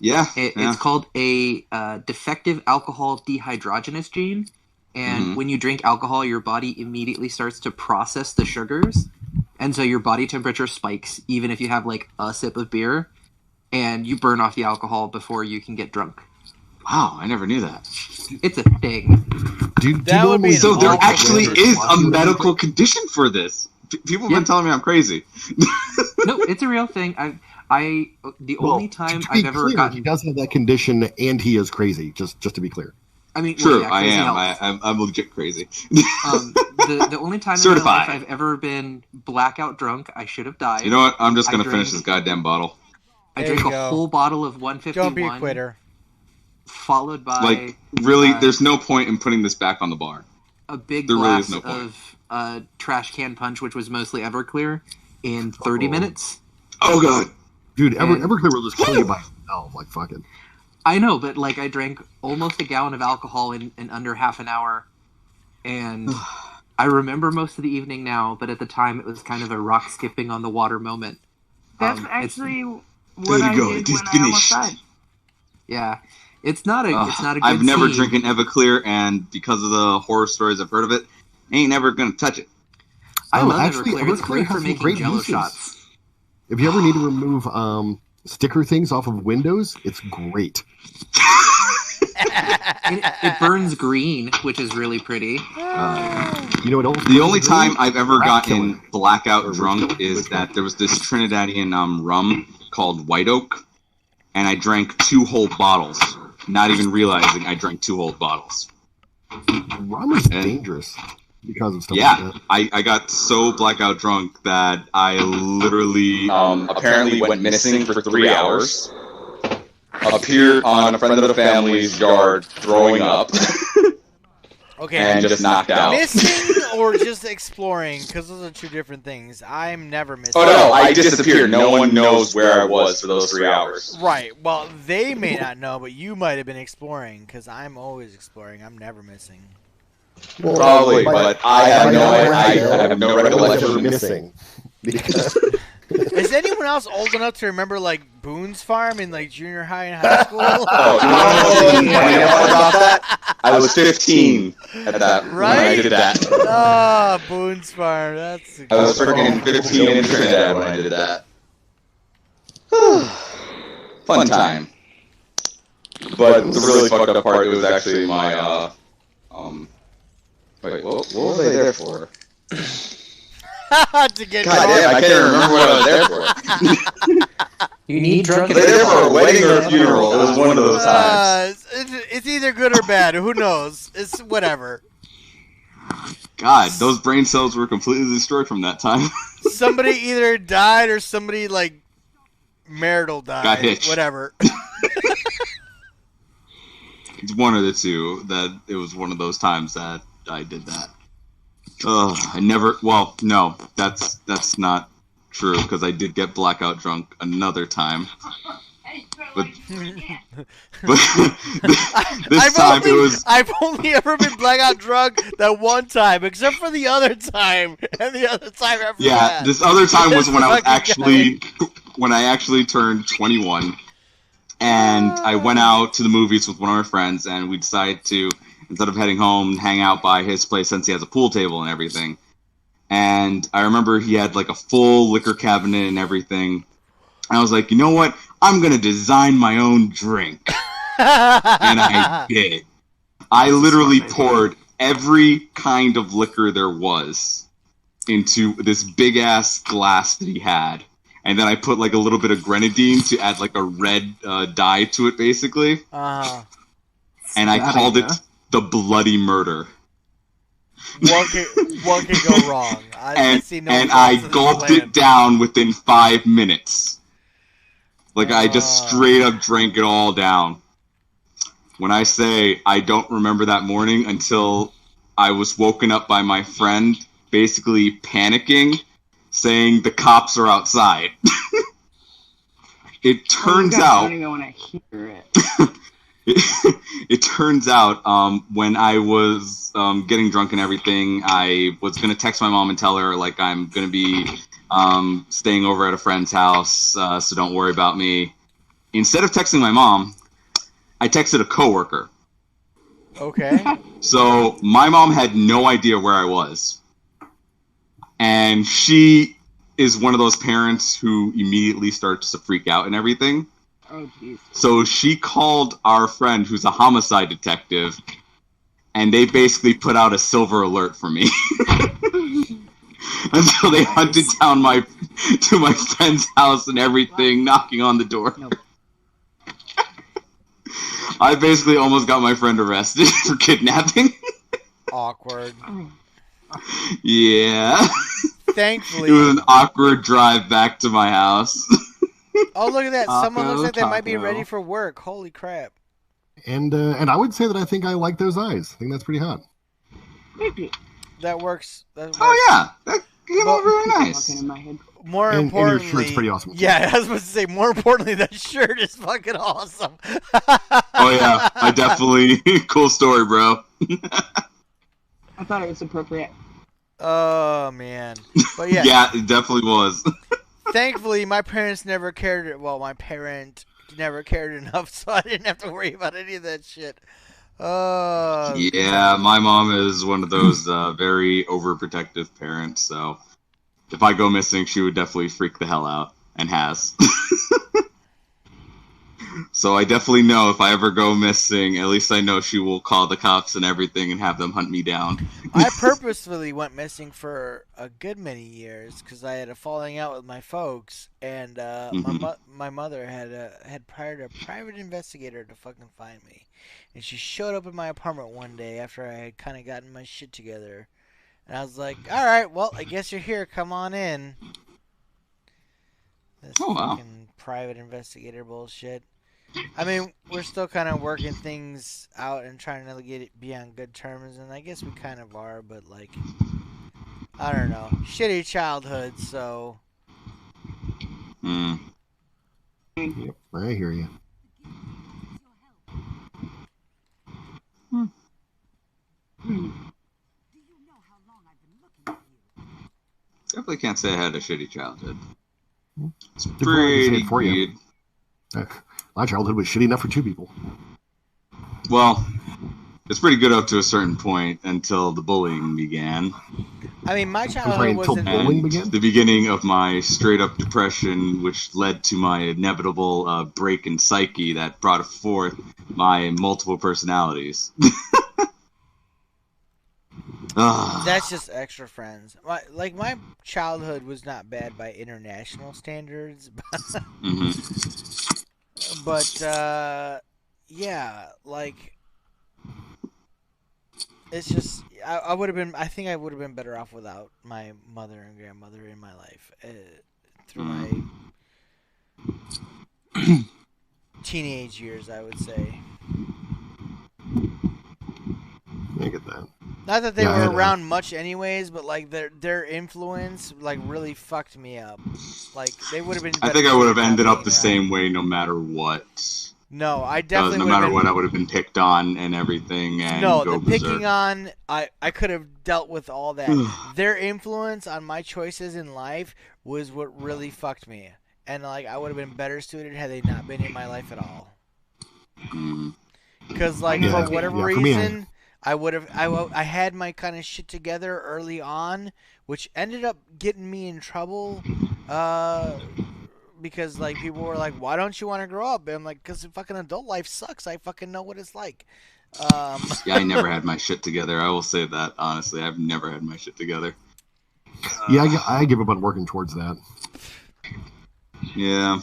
Yeah, It's called a defective alcohol dehydrogenase gene, and Mhm. when you drink alcohol, your body immediately starts to process the sugars, and so your body temperature spikes even if you have like a sip of beer, and you burn off the alcohol before you can get drunk. Wow, I never knew that. It's a thing. Do you That would be normally an So there awful actually flavor. is a medical condition for this. People have Yeah. been telling me I'm crazy. No, it's a real thing. The only time to be I've ever clear, he gotten. does have that condition, and he is crazy. Just to be clear. I mean, True, well, yeah, I crazy am. helps. I'm legit crazy. The only time in my Certified. life I've ever been blackout drunk, I should have died. You know what? I'm just I gonna drank- finish this goddamn bottle. I There drank you a go. whole bottle of 151. Don't be a quitter. Followed by Like, really, uh, there's no point in putting this back on the bar. a big there really glass is no point. of trash can punch, which was mostly Everclear, in 30 Oh. minutes. Oh god. Dude, And- Everclear will just kill you by itself. Like, fuck it. I know, but like I drank almost a gallon of alcohol in under half an hour, and I remember most of the evening now. But at the time, it was kind of a rock skipping on the water moment. That's It's- actually what There you I go, did it is when I almost finished. died. Yeah, it's not a good. I've never scene. drinking Everclear, and because of the horror stories I've heard of it, I ain't never gonna touch it. I love actually, Everclear. It's Everclear great has for some making great Jello uses. shots. If you ever need to remove sticker things off of windows, it's great. It burns green, which is really pretty. You know what else? The only time I've ever Rat gotten killer. blackout Or drunk which is one? that there was this Trinidadian rum called White Oak, and I drank 2 whole bottles, not even realizing I drank 2 whole bottles. Rum is And- dangerous because of stuff Yeah, like that. I got so blackout drunk that I literally apparently went missing for 3 hours. appeared on a friend of the family's yard throwing up. Okay. And just knocked out. Missing or just exploring? Because those are two different things. I'm never missing. Oh no, I disappeared. No one knows where I was for those 3 hours. Right. Well, they may not know, but you might have been exploring. Because I'm always exploring. I'm never missing. Well, Probably, but I have no recollection of of missing. Because Is anyone else old enough to remember like Boone's Farm in like junior high and high school? About that? I was 15 at that when I did that. Ah, Boone's Farm. That's. I was freaking 15 in Trinidad when I did that. Fun time. But the really fucked up part was actually my wait, what was I there for? To get God damn, I can't even remember what I was there for. You need drunk. Was I there for a wedding or a funeral? It was one of those times. It's either good or bad. Who knows? It's whatever. God, those brain cells were completely destroyed from that time. Somebody either died or somebody like marital died. Got hitched. Whatever. It's one of the two. That it was one of those times that I did that. I never. Well, no, that's not true because I did get blackout drunk another time. But this time it was. I've only ever been blackout drunk that one time, except for the other time, and the other time after that. This other time was when I was actually turned 21, and I went out to the movies with one of my friends, and we decided to, instead of heading home, hang out by his place since he has a pool table and everything. And I remember he had like a full liquor cabinet and everything. I was like, you know what? I'm going to design my own drink. And I did. I literally poured every kind of liquor there was into this big-ass glass that he had. And then I put like a little bit of grenadine to add like a red dye to it, basically. And I called it the Bloody Murder. What could go wrong? I gulped it down within 5 minutes. Like, I just straight up drank it all down. When I say I don't remember that morning until I was woken up by my friend basically panicking, saying the cops are outside. It turns out... when I hear it. It turns out when I was getting drunk and everything, I was going to text my mom and tell her, like, I'm going to be staying over at a friend's house, so don't worry about me. Instead of texting my mom, I texted a coworker. Okay. So my mom had no idea where I was. And she is one of those parents who immediately starts to freak out and everything. Oh, geez. So she called our friend who's a homicide detective, and they basically put out a silver alert for me. Until they hunted down to my friend's house and everything, knocking on the door. No. I basically almost got my friend arrested for kidnapping. Awkward. Yeah. Thankfully. It was an awkward drive back to my house. Oh, look at that. Someone looks like they might be Taco. ready for work. Holy crap. And I would say that I think I like those eyes. I think that's pretty hot. That works. Oh, yeah. That came out very nice. Walking in my head. More And your importantly, shirt's pretty awesome. Yeah, I was supposed to say, more importantly, that shirt is fucking awesome. Oh, yeah. I definitely... Cool story, bro. I thought it was appropriate. Oh, man. But yeah. Yeah, it definitely was. Thankfully, my parents never cared. Well, my parent never cared enough, so I didn't have to worry about any of that shit. Yeah, my mom is one of those very overprotective parents, so if I go missing, she would definitely freak the hell out, and has. So I definitely know if I ever go missing, at least I know she will call the cops and everything and have them hunt me down. I purposefully went missing for a good many years because I had a falling out with my folks, and my mother had hired a private investigator to fucking find me, and she showed up in my apartment one day after I had kind of gotten my shit together, and I was like, "All right, well, I guess you're here. Come on in." This fucking private investigator bullshit. I mean, we're still kind of working things out and trying to be on good terms, and I guess we kind of are, but like, I don't know, shitty childhood. So Mm. Yep, I hear you. Definitely can't say I had a shitty childhood. It's Different way to say pretty it for you. good. My childhood was shitty enough for 2 people. Well, it's pretty good up to a certain point until the bullying began. I mean, my I'm sorry, childhood until wasn't. bullying And began? the beginning of my straight-up depression, which led to my inevitable break in psyche that brought forth my multiple personalities. That's just extra friends. My childhood was not bad by international standards, hmm but yeah, like it's just I would have been. I think I would have been better off without my mother and grandmother in my life through my teenage years. I would say. I get that. Not that they Yeah, I were had a- around much, anyways, but like their influence like really fucked me up. Like they would have been. I better think I would have not ended up being the around. same way no matter what. No, I definitely No would have matter been. what, I would have been picked on and everything and No, go the picking berserk. on, I could have dealt with all that. Their influence on my choices in life was what really fucked me. And like I would have been better suited had they not been in my life at all. Mm. Because like Yeah, for whatever for me, reason, I had my kind of shit together early on, which ended up getting me in trouble. Because like people were like, "Why don't you want to grow up?" And I'm like, "Cause fucking adult life sucks. I fucking know what it's like." Yeah, I never had my shit together. I will say that honestly. I've never had my shit together. Yeah, I give up on working towards that. Yeah,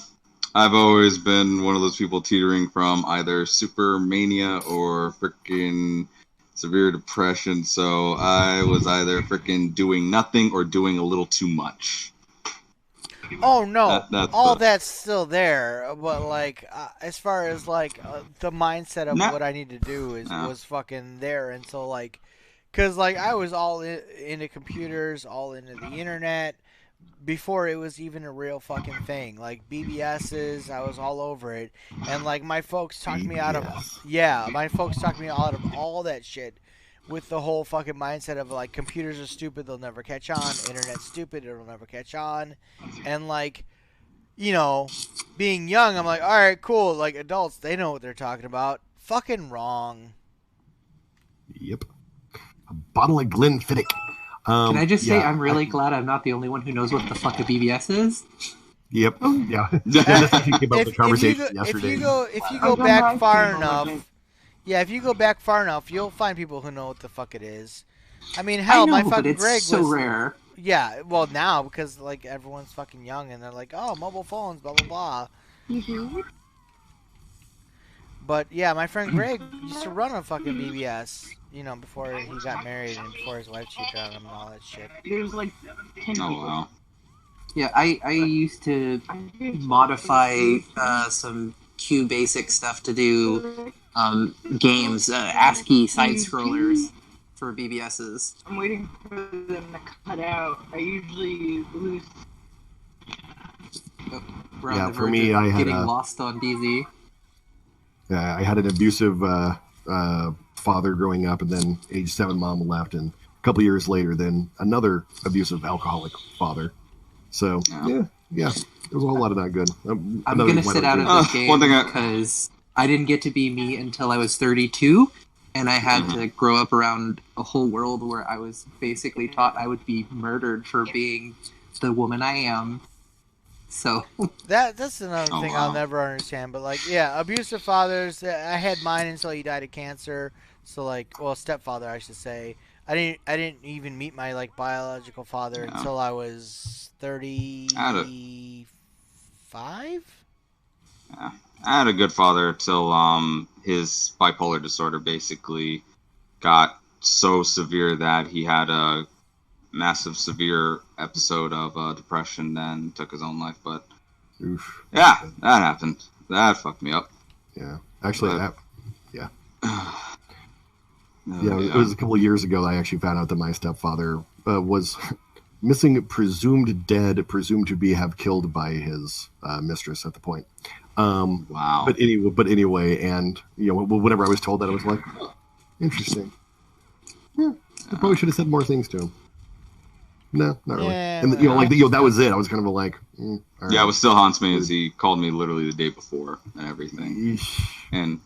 I've always been one of those people teetering from either super mania or freaking severe depression. So I was either freaking doing nothing or doing a little too much. Oh no, That's all the- that's still there, but like as far as like the mindset of Nah. what I need to do Nah. was fucking there, and so like, cause like I was all into computers, all into the internet before it was even a real fucking thing. Like BBS's, I was all over it, and like my folks talked me out of my folks talked me out of all that shit. With the whole fucking mindset of like computers are stupid, they'll never catch on. Internet's stupid, it'll never catch on. And like, you know, being young, I'm like, all right, cool. Like adults, they know what they're talking about. Fucking wrong. Yep. A bottle of Glenfiddich. Can I just say yeah, I'm really glad I'm not the only one who knows what the fuck a BBS is? Yep. Yeah. This actually came up in the conversation yesterday. If you go back far enough, yeah, if you go back far enough, you'll find people who know what the fuck it is. I mean, hell, I know, my but fucking it's Greg so was rare. Yeah, well now because like everyone's fucking young and they're like, oh, mobile phones, blah blah blah. But yeah, my friend Greg used to run a fucking BBS, you know, before he got married and before his wife cheated on him and all that shit. There's like 10 Oh people. wow. Yeah, I used to modify some QBasic stuff to do games, ASCII side scrollers for BBSs. I'm waiting for them to cut out. I usually lose. We're on Yeah, the for verge me, of I had getting a- lost on DZ. I had an abusive father growing up, and then age 7, mom left, and a couple years later, then another abusive alcoholic father. So yeah, there was a whole lot of not good. I'm gonna sit out of the one thing game I- because I didn't get to be me until I was 32, and I had to grow up around a whole world where I was basically taught I would be murdered for being the woman I am. So That's another Oh, thing wow. I'll never understand. But like, yeah, abusive fathers. I had mine until he died of cancer. So like, well, stepfather, I should say. I didn't even meet my like biological father Yeah. until I was 35. I had a good father till his bipolar disorder basically got so severe that he had a massive severe episode of depression, then took his own life. But Oof. yeah, that happened. That fucked me up. Yeah. Actually, yeah. Oh, Yeah, it was a couple of years ago I actually found out that my stepfather was missing, presumed dead, presumed to have killed by his mistress at the point. Wow. But anyway, and whenever I was told that, I was like, oh, interesting. Yeah, I probably should have said more things to him. No, not really. Yeah, And that was it. I was kind of like, all right. Yeah, what still haunts me is he called me literally the day before and everything. Yeesh. And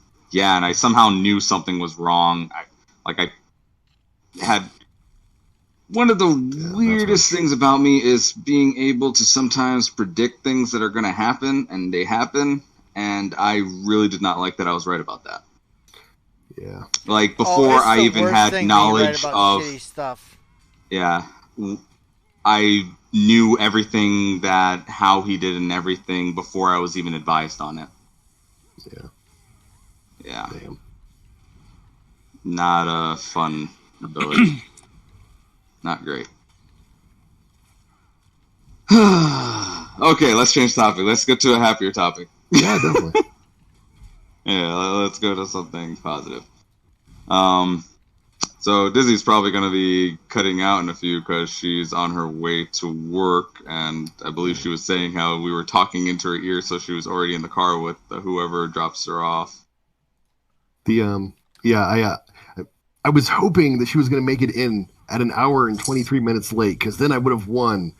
I somehow knew something was wrong. I had one of the weirdest things about me is being able to sometimes predict things that are going to happen, and they happen. And I really did not like that I was right about that. Yeah. Like before I even had knowledge of shitty stuff. Yeah. I knew everything how he did and everything before I was even advised on it. Yeah. Yeah. Damn. Not a fun ability. Not great. Okay, let's change topic. Let's get to a happier topic. Yeah, definitely. Yeah, let's go to something positive. So Dizzy's probably going to be cutting out in a few because she's on her way to work, and I believe she was saying how we were talking into her ear, so she was already in the car with whoever drops her off. I was hoping that she was going to make it in at an hour and 23 minutes late, because then I would have won.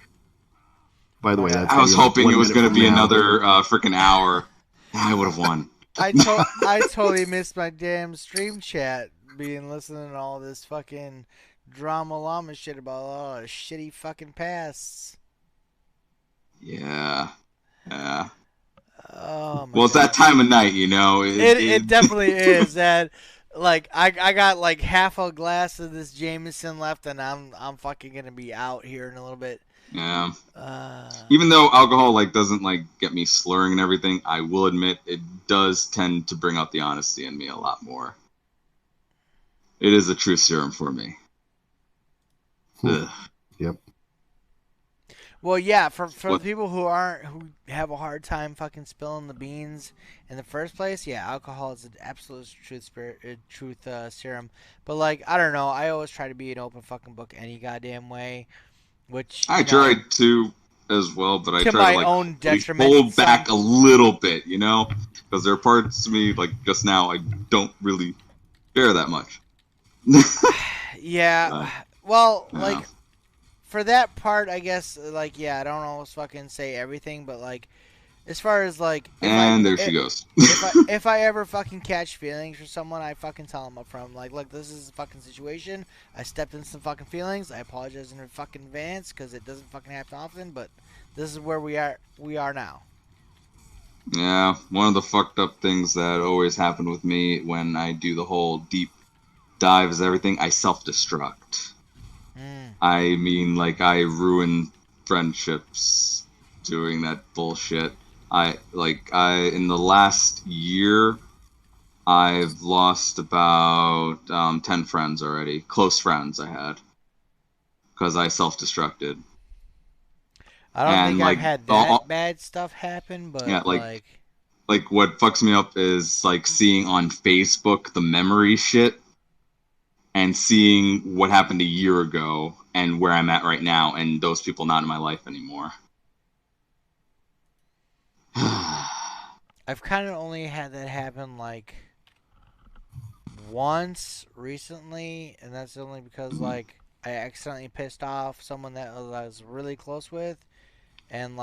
By the way, that's I was hoping it was going to be another freaking hour. I would have won. I totally missed my damn stream chat being listening to all this fucking drama llama shit about all the shitty fucking pasts. Yeah. Oh, well, it's that time of night, you know. It definitely is. That like I got like half a glass of this Jameson left, and I'm fucking gonna be out here in a little bit. Yeah. Even though alcohol doesn't get me slurring and everything, I will admit it does tend to bring out the honesty in me a lot more. It is a truth serum for me. Ugh. Yep. Well, yeah, for the people who have a hard time fucking spilling the beans in the first place, yeah, alcohol is an absolute truth serum. But I don't know, I always try to be an open fucking book any goddamn way, which I tried to as well, but I to try my to own detriment. hold back a little bit, because there are parts of me just now I don't really care that much. Yeah, well, for that part, I guess, I don't always fucking say everything, but, as far as, there she goes. if I ever fucking catch feelings for someone, I fucking tell them up front, look, this is a fucking situation, I stepped into some fucking feelings, I apologize in fucking advance, because it doesn't fucking happen often, but this is where we are now. Yeah, one of the fucked up things that always happen with me when I do the whole deep dive is everything, I self-destruct. I mean, I ruin friendships doing that bullshit. In the last year, I've lost about 10 friends already. Close friends I had. Because I self-destructed. I don't think I've had that bad stuff happen, but yeah, what fucks me up is seeing on Facebook the memory shit and seeing what happened a year ago and where I'm at right now, and those people not in my life anymore. I've kind of only had that happen once recently, and that's only because I accidentally pissed off someone that I was really close with, and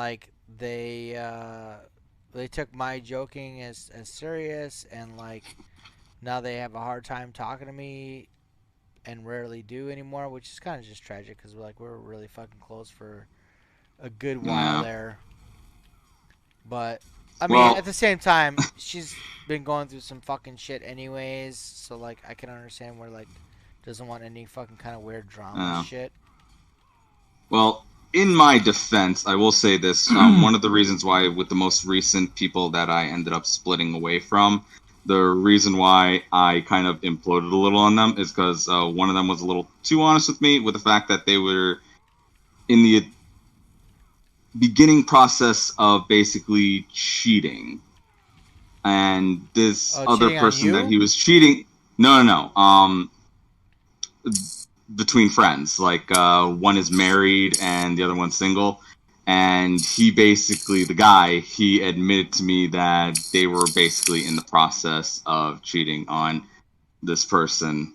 they took my joking as serious, and now they have a hard time talking to me and rarely do anymore, which is kind of just tragic because we're really fucking close for a good while there. But I mean, at the same time, she's been going through some fucking shit anyways, so I can understand where doesn't want any fucking kind of weird drama shit. Well, in my defense, I will say this: one of the reasons why, with the most recent people that I ended up splitting away from, the reason why I kind of imploded a little on them is because one of them was a little too honest with me with the fact that they were in the beginning process of basically cheating. and this Oh, other cheating on person that you? he was cheating. No. Between friends, like one is married and the other one's single, and he basically, the guy, he admitted to me that they were basically in the process of cheating on this person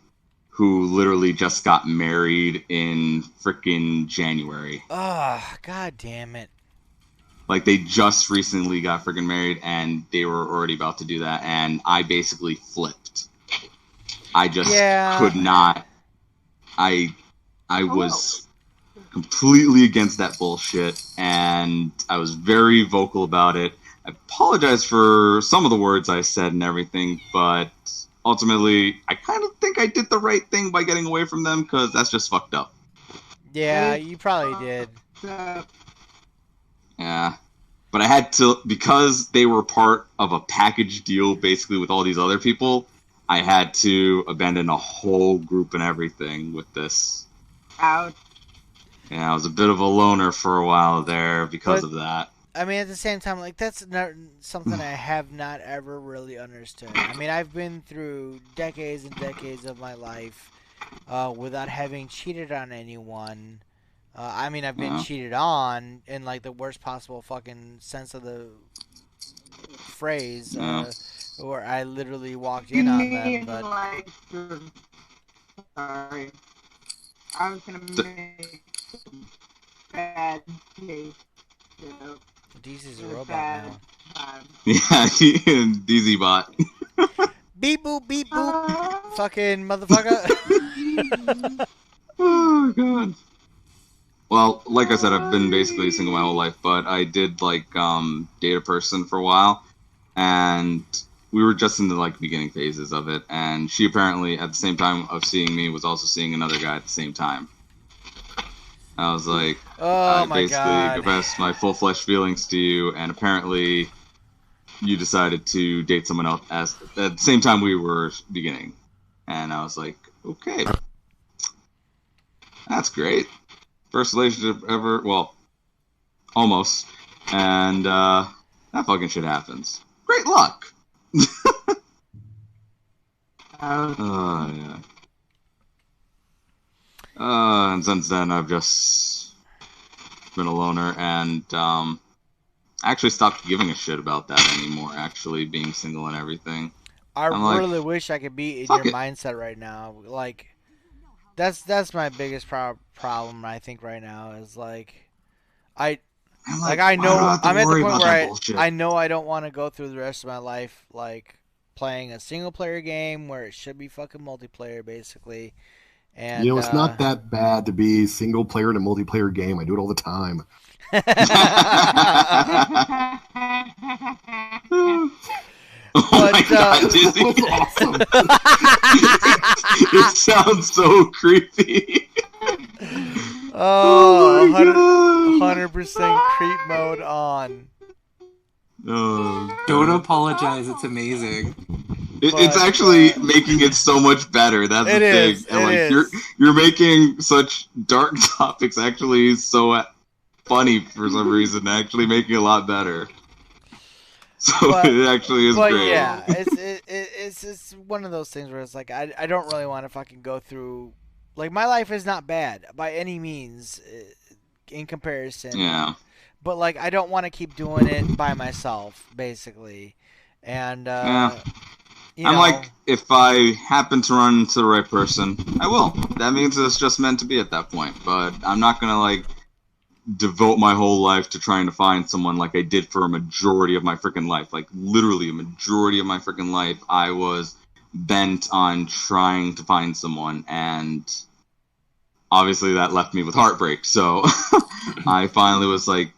who literally just got married in freaking January. Oh, god damn it. Like, they just recently got freaking married, and they were already about to do that, and I basically flipped. I just could not. I was completely against that bullshit, and I was very vocal about it. I apologize for some of the words I said and everything, but ultimately, I kind of think I did the right thing by getting away from them, because that's just fucked up. Yeah, you probably did. Yeah. But I had to, because they were part of a package deal basically with all these other people, I had to abandon a whole group and everything with this. Ouch. Yeah, I was a bit of a loner for a while there because of that. I mean, at the same time, like, that's not something I have not ever really understood. I mean, I've been through decades and decades of my life without having cheated on anyone. I mean, I've been cheated on in, like, the worst possible fucking sense of the phrase, where I literally walked in on them, but... Sorry. I was gonna make bad taste joke. DZ's a robot now. Yeah, DZ bot. Beep boop, beep boop. Fucking motherfucker. Oh, God. Well, like I said, I've been basically single my whole life, but I did, like, date a person for a while, and we were just in the, like, beginning phases of it, and she apparently, at the same time of seeing me, was also seeing another guy at the same time. I was like, I basically confessed my full-fledged feelings to you, and apparently you decided to date someone else at the same time we were beginning. And I was like, okay. That's great. First relationship ever, well, almost. And that fucking shit happens. Great luck! Yeah. And since then, I've just been a loner, and actually stopped giving a shit about that anymore, actually, being single and everything. I really wish I could be in your mindset right now. Like, that's my biggest problem, I think, right now, is, like, I know, I'm at the point where I know I don't want to go through the rest of my life, like, playing a single-player game where it should be fucking multiplayer, basically. And, you know, it's not that bad to be single player in a multiplayer game. I do it all the time. Oh my God, Dizzy. Awesome. It sounds so creepy. Oh, 100% creep mode on. Don't apologize, it's amazing. It's actually making it so much better. That's the thing. And like you're making such dark topics actually so funny for some reason, actually making it a lot better. So it actually is great. But yeah, it's one of those things where it's like I don't really want to fucking go through. Like, my life is not bad by any means in comparison. Yeah. But, like, I don't want to keep doing it by myself, basically. And yeah. I'm like, if I happen to run into the right person, I will. That means it's just meant to be at that point. But I'm not gonna, like, devote my whole life to trying to find someone like I did for a majority of my freaking life. Like, literally a majority of my freaking life, I was bent on trying to find someone, and obviously that left me with heartbreak. So I finally was like,